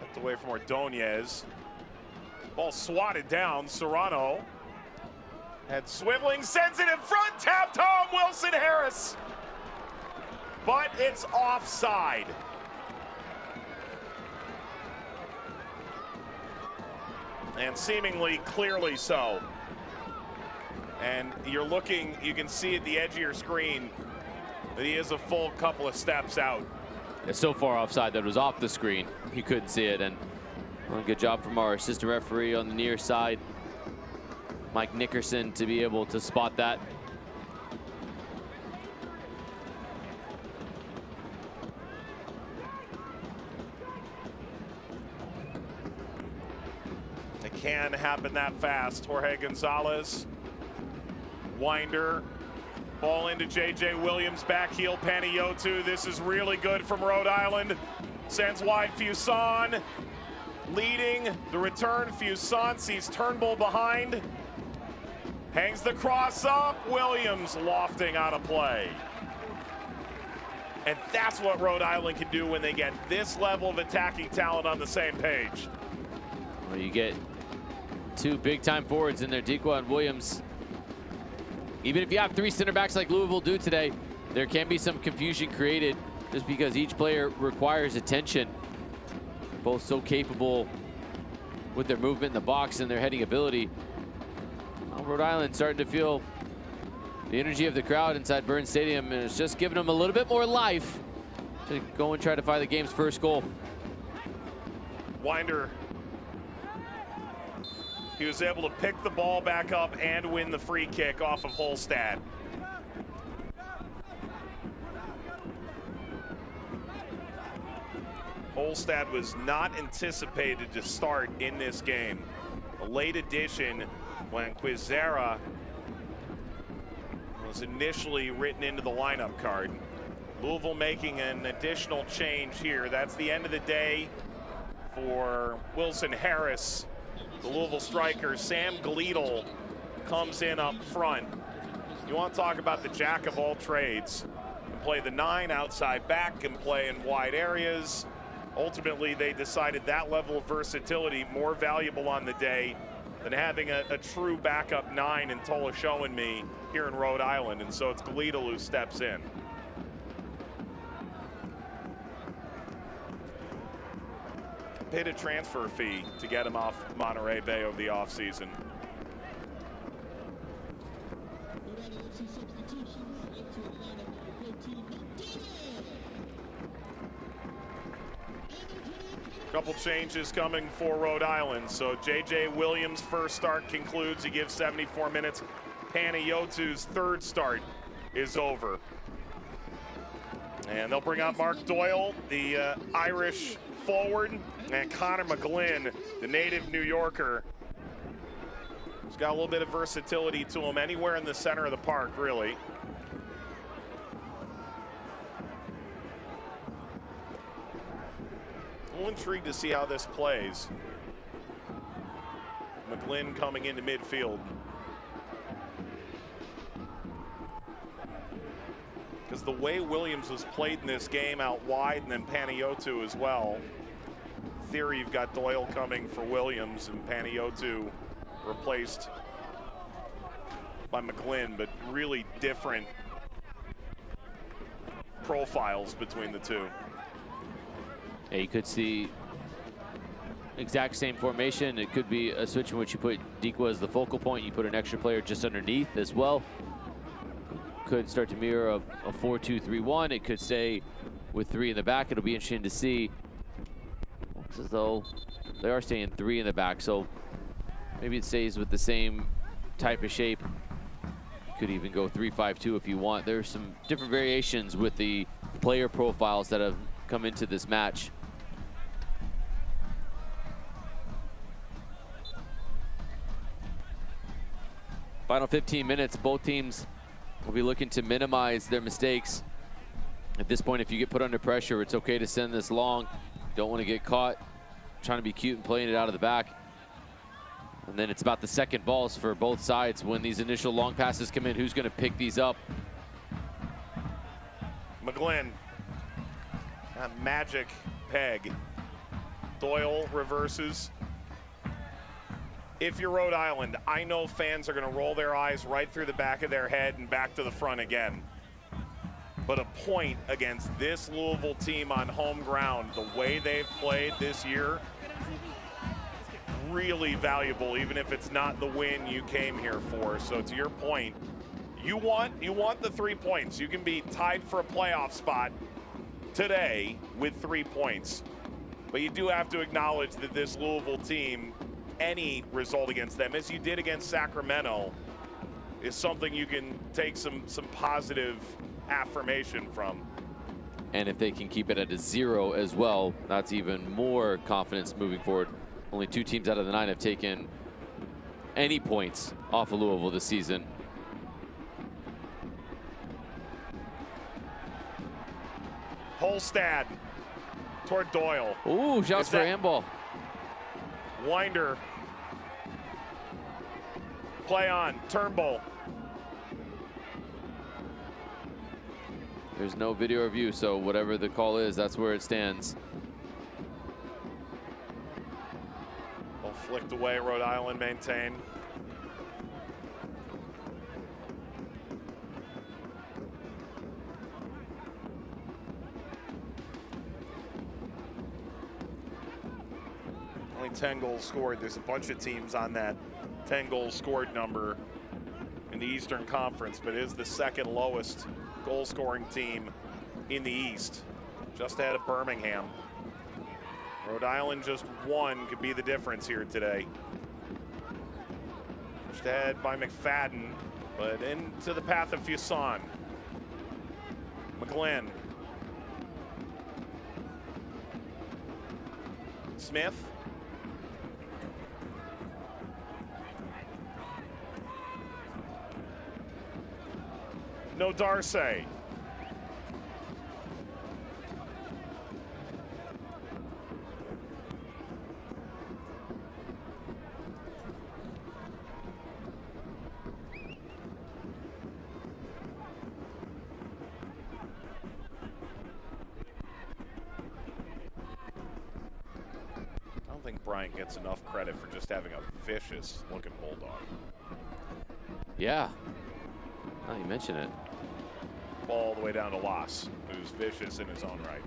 Kept away from Ordonez. Ball swatted down. Serrano had swiveling, sends it in front, tapped home. Wilson Harris, but it's offside. And seemingly clearly so. And you're looking, you can see at the edge of your screen that he is a full couple of steps out. It's so far offside that it was off the screen. You couldn't see it, and well, good job from our assistant referee on the near side, Mike Nickerson, to be able to spot that. It can happen that fast. Jorge Gonzalez, winder. Ball into J.J. Williams, back heel Panayiotou. This is really good from Rhode Island. Sends wide Fuson. Leading the return, Fuson sees Turnbull behind. Hangs the cross up. Williams lofting out of play. And that's what Rhode Island can do when they get this level of attacking talent on the same page. Well, you get two big-time forwards in there, Dequa and Williams. Even if you have three center backs like Louisville do today, there can be some confusion created just because each player requires attention. Both so capable with their movement in the box and their heading ability. Well, Rhode Island starting to feel the energy of the crowd inside Burns Stadium, and it's just giving them a little bit more life to go and try to find the game's first goal. Winder. He was able to pick the ball back up and win the free kick off of Holstad. Holstad was not anticipated to start in this game. A late addition when Quizera was initially written into the lineup card. Louisville making an additional change here. That's the end of the day for Wilson Harris. The Louisville striker, Sam Gleedle, comes in up front. You want to talk about the jack of all trades. Can play the 9 outside back, can play in wide areas. Ultimately, they decided that level of versatility more valuable on the day than having a true backup 9 in Tola showing me here in Rhode Island. And so it's Gleedle who steps in. Paid a transfer fee to get him off Monterey Bay over the offseason. Couple changes coming for Rhode Island. So J.J. Williams' first start concludes. He gives 74 minutes. Panayotou's third start is over. And they'll bring out Mark Doyle, the Irish forward, and Connor McGlynn, the native New Yorker. He's got a little bit of versatility to him anywhere in the center of the park, really. A little intrigued to see how this plays. McGlynn coming into midfield. Because the way Williams was played in this game out wide, and then Panayiotou as well. In theory, you've got Doyle coming for Williams and Panayiotou replaced by McGlynn, but really different profiles between the two. Yeah, you could see exact same formation. It could be a switch in which you put Dikwa as the focal point. You put an extra player just underneath as well. Could start to mirror a 4-2-3-1. It could stay with 3 in the back. It'll be interesting to see. Looks as though they are staying 3 in the back, so maybe it stays with the same type of shape. You could even go 3-5-2 if you want. There's some different variations with the player profiles that have come into this match. Final 15 minutes, both teams will be looking to minimize their mistakes. At this point, if you get put under pressure, it's okay to send this long. Don't want to get caught trying to be cute and playing it out of the back. And then it's about the second balls for both sides. When these initial long passes come in, who's going to pick these up? McGlynn, a magic peg. Doyle reverses. If you're Rhode Island, I know fans are going to roll their eyes right through the back of their head and back to the front again. But a point against this Louisville team on home ground, the way they've played this year, really valuable, even if it's not the win you came here for. So to your point, you want the 3 points. You can be tied for a playoff spot today with 3 points. But you do have to acknowledge that this Louisville team, any result against them, as you did against Sacramento, is something you can take some positive affirmation from. And if they can keep it at a 0 as well, that's even more confidence moving forward. Only 2 teams out of the 9 have taken any points off of Louisville this season. Holstad toward Doyle. Ooh, shouts for handball. Winder. Play on, Turnbull. There's no video review, so whatever the call is, that's where it stands. Well, flicked away, Rhode Island maintain. Only 10 goals scored. There's a bunch of teams on that 10 goals scored number in the Eastern Conference, but it is the second lowest goal scoring team in the East, just ahead of Birmingham. Rhode Island just 1 could be the difference here today. Just ahead by McFadden, but into the path of Fuson. McGlynn. Smith. No Darcy. I don't think Bryant gets enough credit for just having a vicious looking bulldog. Yeah. Oh, you mentioned it. Ball all the way down to Loss, who's vicious in his own right.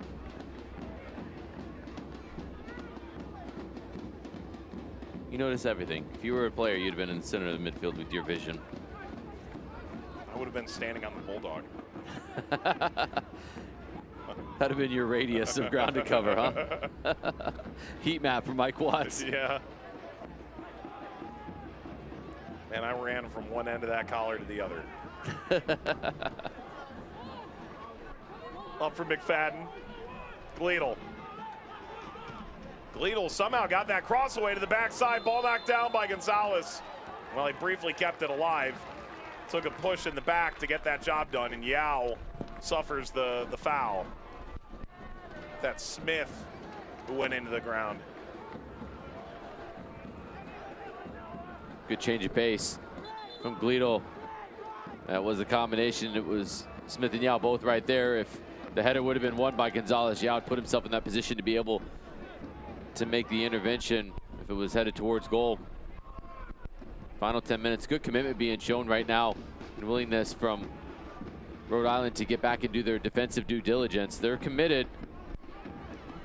You notice everything. If you were a player, you'd have been in the center of the midfield with your vision. I would have been standing on the bulldog. That'd have been your radius of ground to cover, huh? Heat map for Mike Watts. Yeah. Man, I ran from one end of that collar to the other. Up for McFadden. Gleedle. Gleedle somehow got that cross away to the backside. Ball knocked down by Gonzalez. Well, he briefly kept it alive. Took a push in the back to get that job done, and Yao suffers the foul. That's Smith who went into the ground. Good change of pace from Gleedle. That was a combination. It was Smith and Yao both right there. If the header would have been won by Gonzalez, Yao put himself in that position to be able to make the intervention if it was headed towards goal. Final 10 minutes. Good commitment being shown right now and willingness from Rhode Island to get back and do their defensive due diligence. They're committed.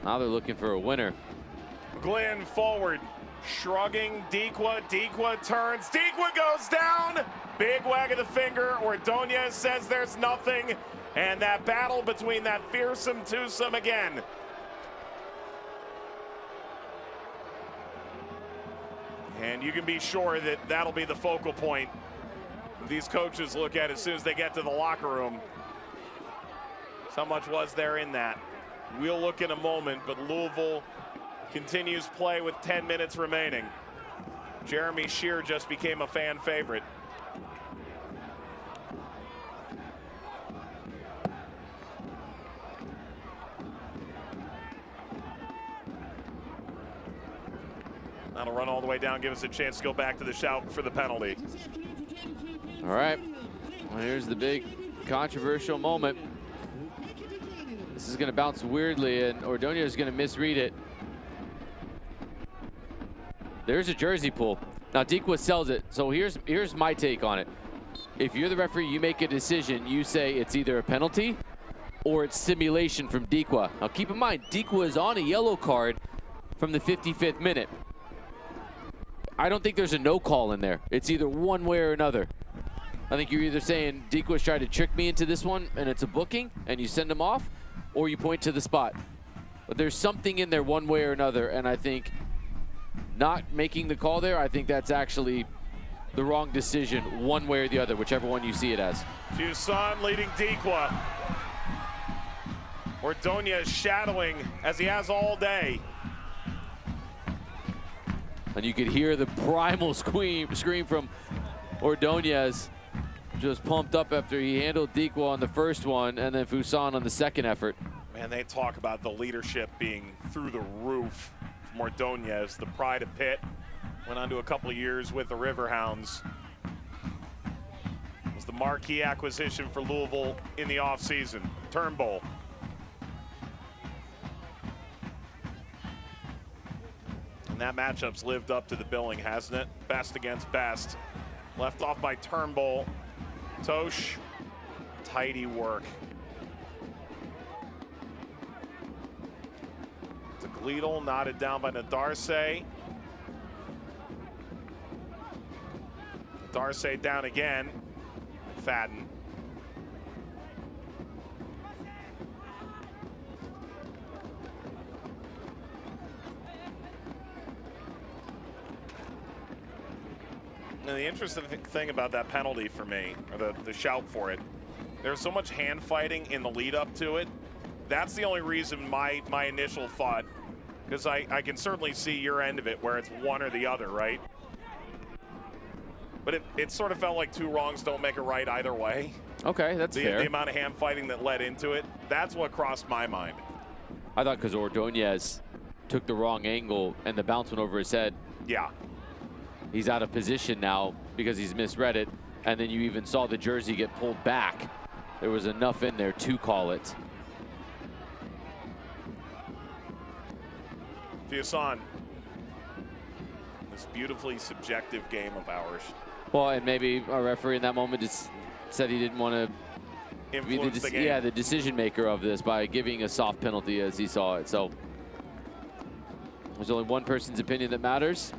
Now they're looking for a winner. Glenn forward, shrugging Dequa. Dequa turns. Dequa goes down. Big wag of the finger. Ordonez says there's nothing. And that battle between that fearsome twosome again. And you can be sure that that'll be the focal point these coaches look at as soon as they get to the locker room. So much was there in that? We'll look in a moment, but Louisville continues play with 10 minutes remaining. Jeremy Shear just became a fan favorite. That'll run all the way down, give us a chance to go back to the shout for the penalty. All right, well, here's the big controversial moment. This is going to bounce weirdly, and Ordonez is going to misread it. There's a jersey pull. Now, Dequa sells it, so here's my take on it. If you're the referee, you make a decision. You say it's either a penalty or it's simulation from Dequa. Now, keep in mind, Dequa is on a yellow card from the 55th minute. I don't think there's a no call in there. It's either one way or another. I think you're either saying Dequa's tried to trick me into this one and it's a booking and you send him off, or you point to the spot. But there's something in there one way or another, and I think not making the call there, I think that's actually the wrong decision one way or the other, whichever one you see it as. Fuson leading Dequa. Ordonez shadowing as he has all day. And you could hear the primal scream from Ordonez, just pumped up after he handled Dequa on the first one, and then Fuson on the second effort. Man, they talk about the leadership being through the roof from Ordonez. The pride of Pitt went on to a couple of years with the Riverhounds. It was the marquee acquisition for Louisville in the offseason. Turnbull. And that matchup's lived up to the billing, hasn't it? Best against best. Left off by Turnbull. Tosh, tidy work. To Gleedle, knotted down by Nadarce. Nadarce down again. Fadden. And the interesting thing about that penalty for me, or the shout for it, there's so much hand fighting in the lead up to it. That's the only reason my initial thought, because I can certainly see your end of it where it's one or the other, right? But it sort of felt like two wrongs don't make a right either way. Okay, that's fair. The amount of hand fighting that led into it, that's what crossed my mind. I thought because Ordonez took the wrong angle and the bounce went over his head. Yeah. He's out of position now because he's misread it, and then you even saw the jersey get pulled back. There was enough in there to call it. Fuson, this beautifully subjective game of ours. Well, and maybe our referee in that moment just said he didn't want to influence the game. Yeah, the decision maker of this by giving a soft penalty as he saw it. So there's only one person's opinion that matters.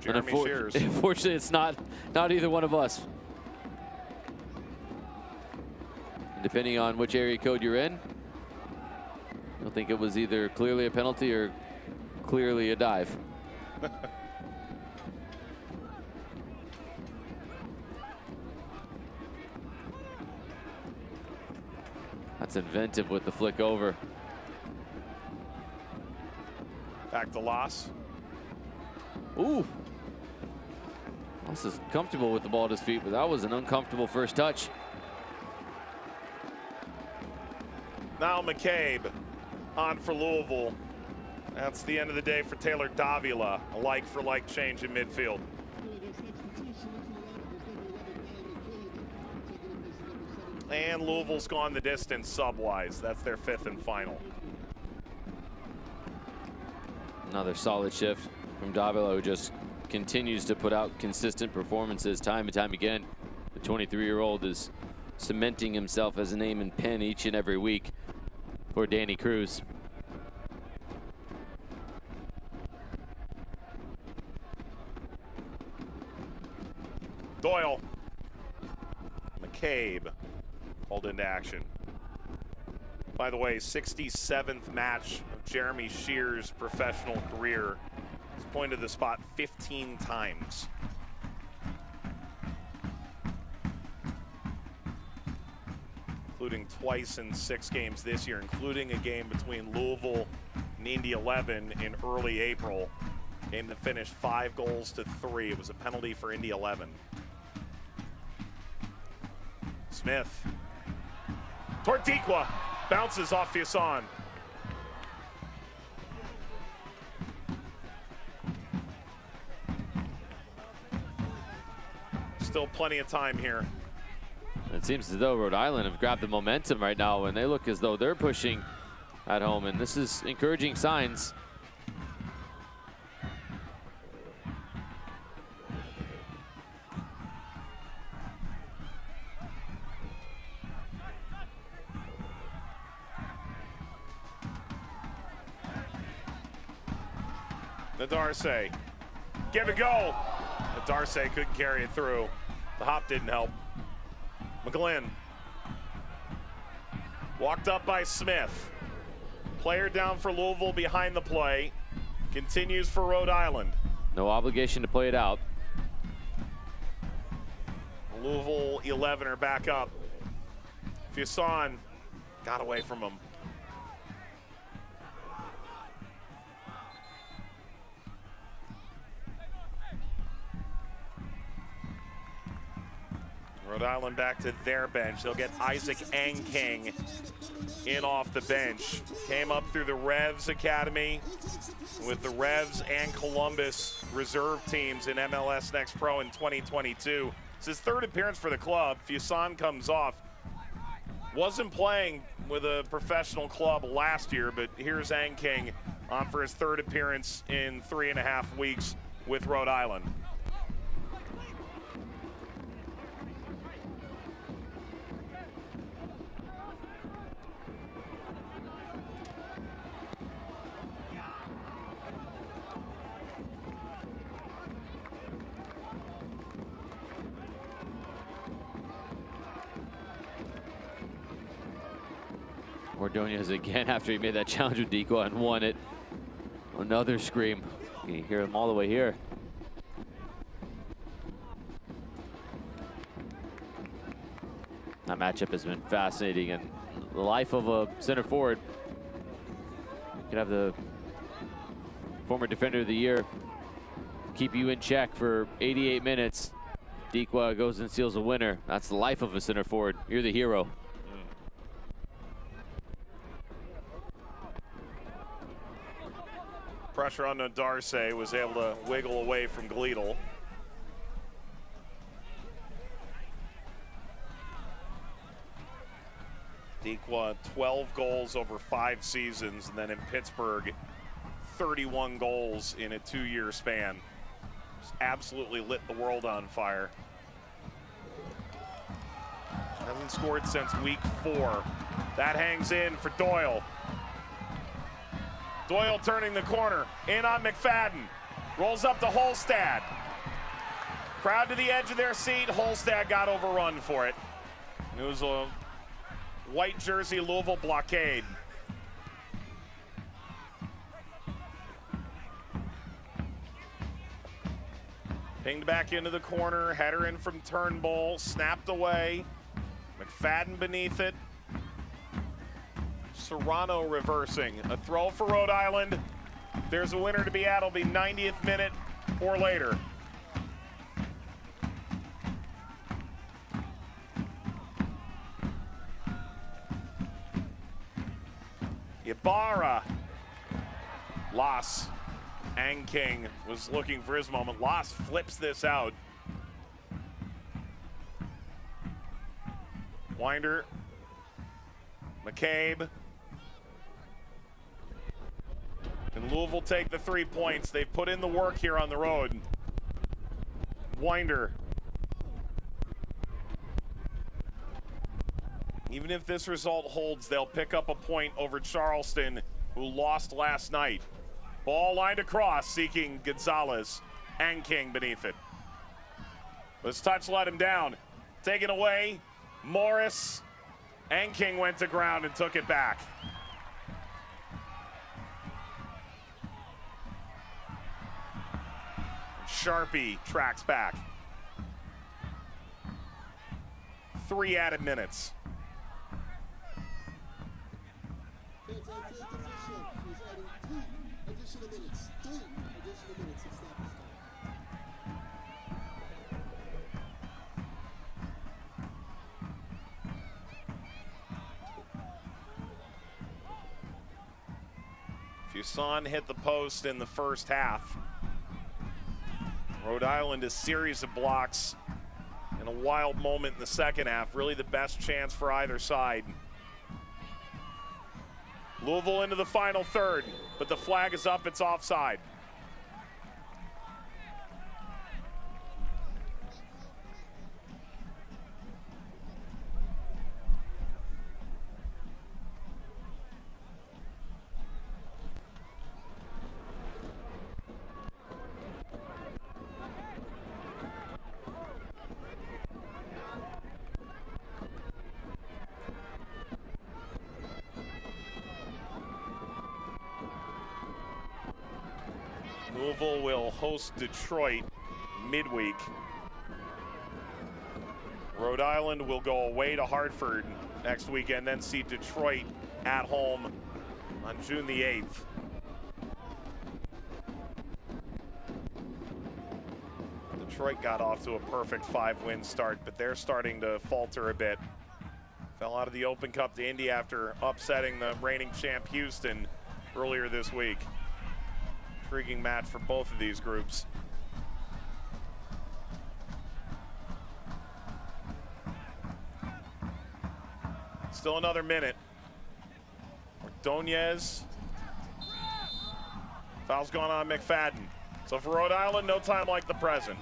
And unfortunately, it's not either one of us. And depending on which area code you're in, you'll think it was either clearly a penalty or clearly a dive. That's inventive with the flick over. Back to Loss. Ooh. Loss is comfortable with the ball at his feet, but that was an uncomfortable first touch. Now McCabe on for Louisville. That's the end of the day for Taylor Davila. A like-for-like change in midfield. And Louisville's gone the distance sub-wise. That's their 5th and final. Another solid shift from Davila, who just continues to put out consistent performances time and time again. The 23-year-old is cementing himself as a name and pen each and every week for Danny Cruz. Doyle. McCabe called into action. By the way, 67th match of Jeremy Shear's professional career. He's pointed the spot 15 times. Including twice in 6 games this year, including a game between Louisville and Indy 11 in early April. Game that finished 5-3. It was a penalty for Indy 11. Smith. Tortiqua bounces off Fusson. Still plenty of time here. It seems as though Rhode Island have grabbed the momentum right now, and they look as though they're pushing at home, and this is encouraging signs. Darce, give it go. Darce couldn't carry it through. The hop didn't help. McGlynn walked up by Smith. Player down for Louisville behind the play. Continues for Rhode Island. No obligation to play it out. Louisville 11 are back up. Fusson got away from him. Rhode Island back to their bench. They'll get Isaac Angking in off the bench. Came up through the Revs Academy with the Revs and Columbus reserve teams in MLS Next Pro in 2022. It's his 3rd appearance for the club. Fusson comes off. Wasn't playing with a professional club last year, but here's Angking on for his 3rd appearance in 3.5 weeks with Rhode Island. Ordonez again after he made that challenge with Dequa and won it. Another scream. You hear him all the way here. That matchup has been fascinating, and the life of a center forward. You could have the former defender of the year keep you in check for 88 minutes. Dequa goes and seals a winner. That's the life of a center forward. You're the hero. Pressure on Darce, was able to wiggle away from Gleedle. Dequa, 12 goals over 5 seasons, and then in Pittsburgh, 31 goals in a 2-year span. Just absolutely lit the world on fire. Hasn't scored since week 4. That hangs in for Doyle. Doyle turning the corner, in on McFadden. Rolls up to Holstad. Crowd to the edge of their seat. Holstad got overrun for it. It was a white jersey Louisville blockade. Pinged back into the corner, header in from Turnbull, snapped away. McFadden beneath it. Serrano reversing. A throw for Rhode Island. There's a winner to be at. It'll be 90th minute or later. Ibarra. Loss. Angking was looking for his moment. Loss flips this out. Winder. McCabe. And Louisville take the 3 points. They've put in the work here on the road. Winder. Even if this result holds, they'll pick up a point over Charleston, who lost last night. Ball lined across, seeking Gonzalez and King beneath it. This touch let him down. Taken away, Morris and King went to ground and took it back. Sharpie tracks back. 3 added minutes. Fuson hit the post in the first half. Rhode Island, a series of blocks and a wild moment in the second half. Really the best chance for either side. Louisville into the final third, but the flag is up, it's offside. Louisville will host Detroit midweek. Rhode Island will go away to Hartford next weekend, then see Detroit at home on June the 8th. Detroit got off to a perfect 5-win start, but they're starting to falter a bit. Fell out of the Open Cup to Indy after upsetting the reigning champ Houston earlier this week. Intriguing match for both of these groups. Still another minute. Ordonez. Foul's gone on McFadden. So for Rhode Island, no time like the present.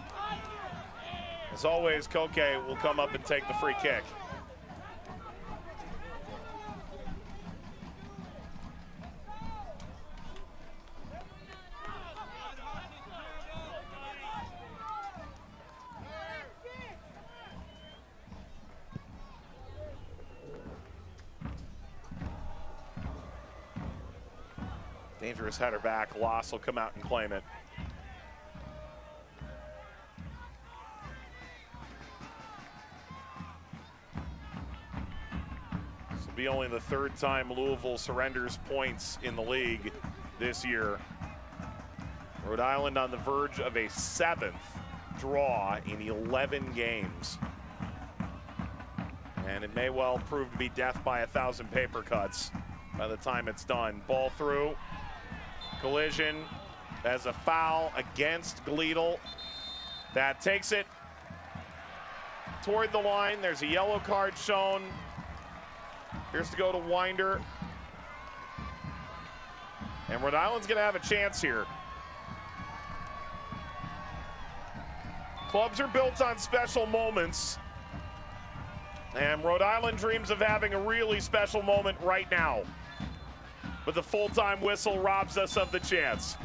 As always, Koke will come up and take the free kick. Dangerous header back. Loss will come out and claim it. This will be only the third time Louisville surrenders points in the league this year. Rhode Island on the verge of a 7th draw in 11 games. And it may well prove to be death by 1,000 paper cuts by the time it's done. Ball through. Collision as a foul against Gleedle. That takes it toward the line. There's a yellow card shown. Here's to go to Winder. And Rhode Island's gonna have a chance here. Clubs are built on special moments. And Rhode Island dreams of having a really special moment right now. But the full-time whistle robs us of the chance.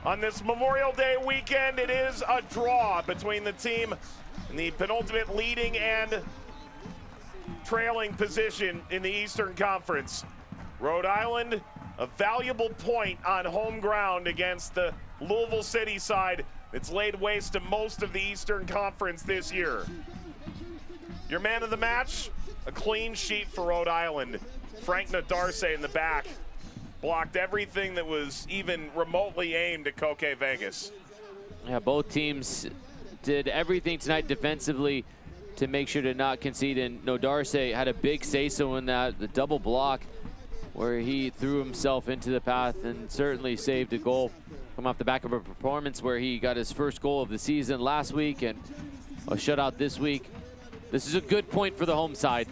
On this Memorial Day weekend, it is a draw between the team in the penultimate leading and trailing position in the Eastern Conference. Rhode Island, a valuable point on home ground against the Louisville City side that's laid waste to most of the Eastern Conference this year. Your man of the match, a clean sheet for Rhode Island. Frank Nadarce in the back. Blocked everything that was even remotely aimed at Koke Vegas. Yeah, both teams did everything tonight defensively to make sure to not concede, and Nodarce had a big say-so in that, the double block where he threw himself into the path and certainly saved a goal from off the back of a performance where he got his first goal of the season last week and a shutout this week. This is a good point for the home side.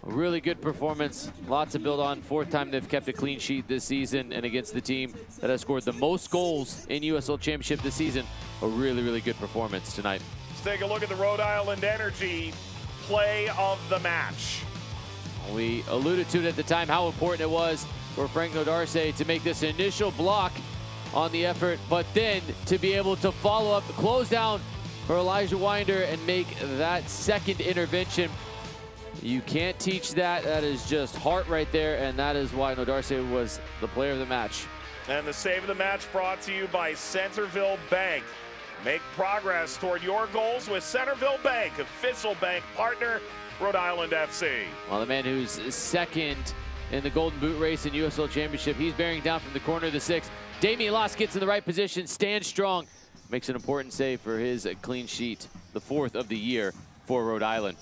A really good performance, lots to build on. 4th time they've kept a clean sheet this season, and against the team that has scored the most goals in USL Championship this season, a really, really good performance tonight. Let's take a look at the Rhode Island Energy play of the match. We alluded to it at the time how important it was for Frank Nodarce to make this initial block on the effort, but then to be able to follow up the close down for Elijah Winder and make that second intervention. You can't teach that. That is just heart right there, and that is why Nodarce was the player of the match. And the save of the match brought to you by Centerville Bank. Make progress toward your goals with Centerville Bank, official bank partner, Rhode Island FC. Well, the man who's second in the Golden Boot race in USL Championship, he's bearing down from the corner of the 6. Damian Loss gets in the right position, stands strong, makes an important save for his clean sheet, the 4th of the year for Rhode Island.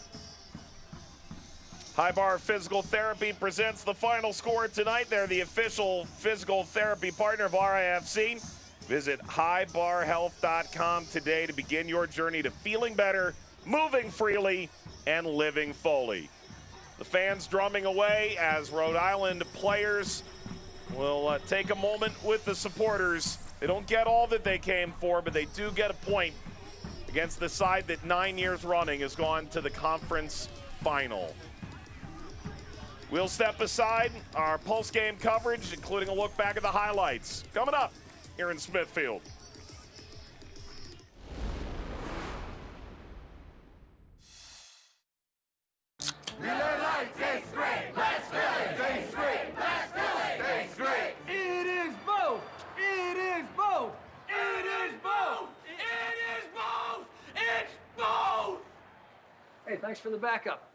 High Bar Physical Therapy presents the final score tonight. They're the official physical therapy partner of RIFC. Visit highbarhealth.com today to begin your journey to feeling better, moving freely, and living fully. The fans drumming away as Rhode Island players will take a moment with the supporters. They don't get all that they came for, but they do get a point against the side that 9 years running has gone to the conference final. We'll step aside our post-game coverage, including a look back at the highlights, coming up here in Smithfield. Tastes great. Let's fill it. Tastes great. Let's fill it. Tastes great. It is both. It is both. It is both. It is both. It's both. Hey, thanks for the backup.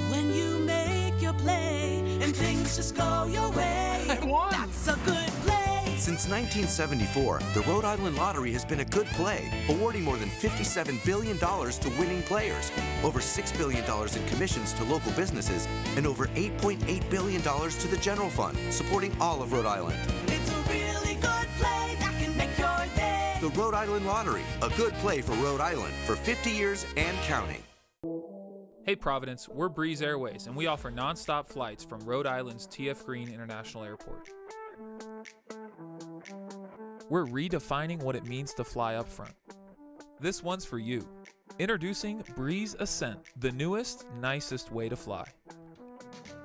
When you make your play and things just go your way, that's a good play. Since 1974, the Rhode Island Lottery has been a good play, awarding more than $57 billion to winning players, over $6 billion in commissions to local businesses, and over $8.8 billion to the general fund, supporting all of Rhode Island. It's a really good play that can make your day. The Rhode Island Lottery, a good play for Rhode Island for 50 years and counting. Hey Providence, we're Breeze Airways, and we offer non-stop flights from Rhode Island's T.F. Green International Airport. We're redefining what it means to fly up front. This one's for you. Introducing Breeze Ascent, the newest, nicest way to fly.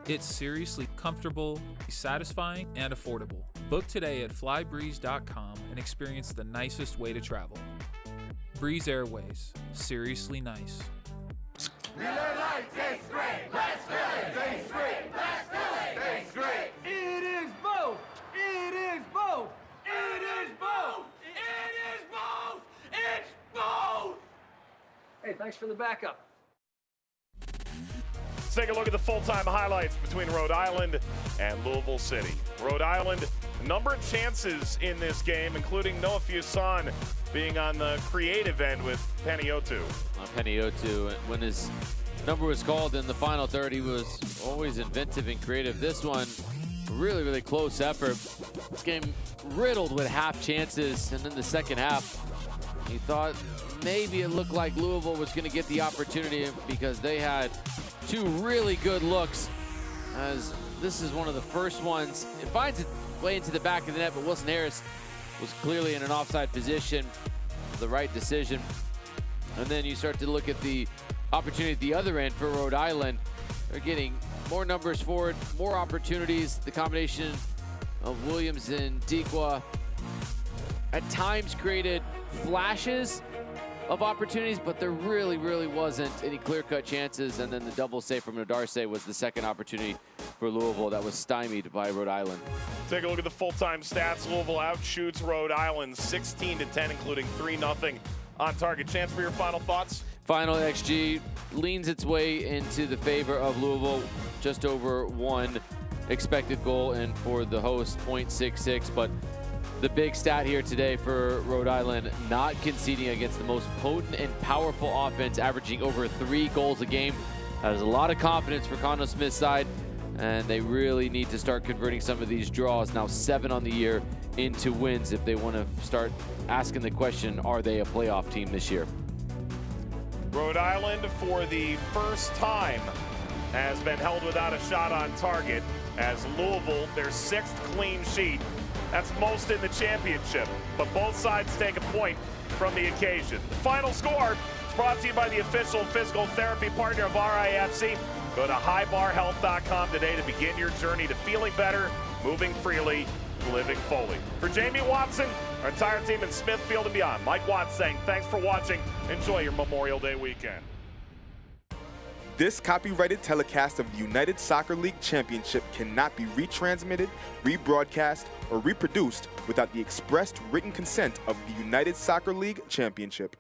It's seriously comfortable, satisfying, and affordable. Book today at flybreeze.com and experience the nicest way to travel. Breeze Airways, seriously nice. Miller Lite tastes great. Let's fill it. Tastes great. Let's fill it. Tastes great. It is both. It is both. It is both. It is both. It's both. Hey, thanks for the backup. Let's take a look at the full-time highlights between Rhode Island and Louisville City. Rhode Island, a number of chances in this game, including Noah Fuson being on the creative end with Panayiotou. Panayiotou, when his number was called in the final third, he was always inventive and creative. This one, really, really close effort. This game riddled with half chances, and in the second half, he thought maybe it looked like Louisville was going to get the opportunity because they had two really good looks, as this is one of the first ones. It finds its way into the back of the net, but Wilson Harris was clearly in an offside position, the right decision. And then you start to look at the opportunity at the other end for Rhode Island. They're getting more numbers forward, more opportunities. The combination of Williams and Dikwa at times created flashes of opportunities, but there really, really wasn't any clear-cut chances. And then the double save from Nodarce was the second opportunity for Louisville that was stymied by Rhode Island. Take a look at the full-time stats. Louisville outshoots Rhode Island 16-10, including 3-0 on target. Chance for your final thoughts? Final XG leans its way into the favor of Louisville, just over 1 expected goal, and for the host, 0.66. But the big stat here today for Rhode Island, not conceding against the most potent and powerful offense, averaging over 3 goals a game. That is a lot of confidence for Condo Smith's side, and they really need to start converting some of these draws, now 7 on the year, into wins if they want to start asking the question, are they a playoff team this year? Rhode Island, for the first time, has been held without a shot on target, as Louisville, their 6th clean sheet. That's most in the championship, but both sides take a point from the occasion. The final score, brought to you by the official physical therapy partner of RIFC. Go to highbarhealth.com today to begin your journey to feeling better, moving freely, living fully. For Jamie Watson, our entire team in Smithfield and beyond, Mike Watts saying thanks for watching. Enjoy your Memorial Day weekend. This copyrighted telecast of the United Soccer League Championship cannot be retransmitted, rebroadcast, or reproduced without the expressed written consent of the United Soccer League Championship.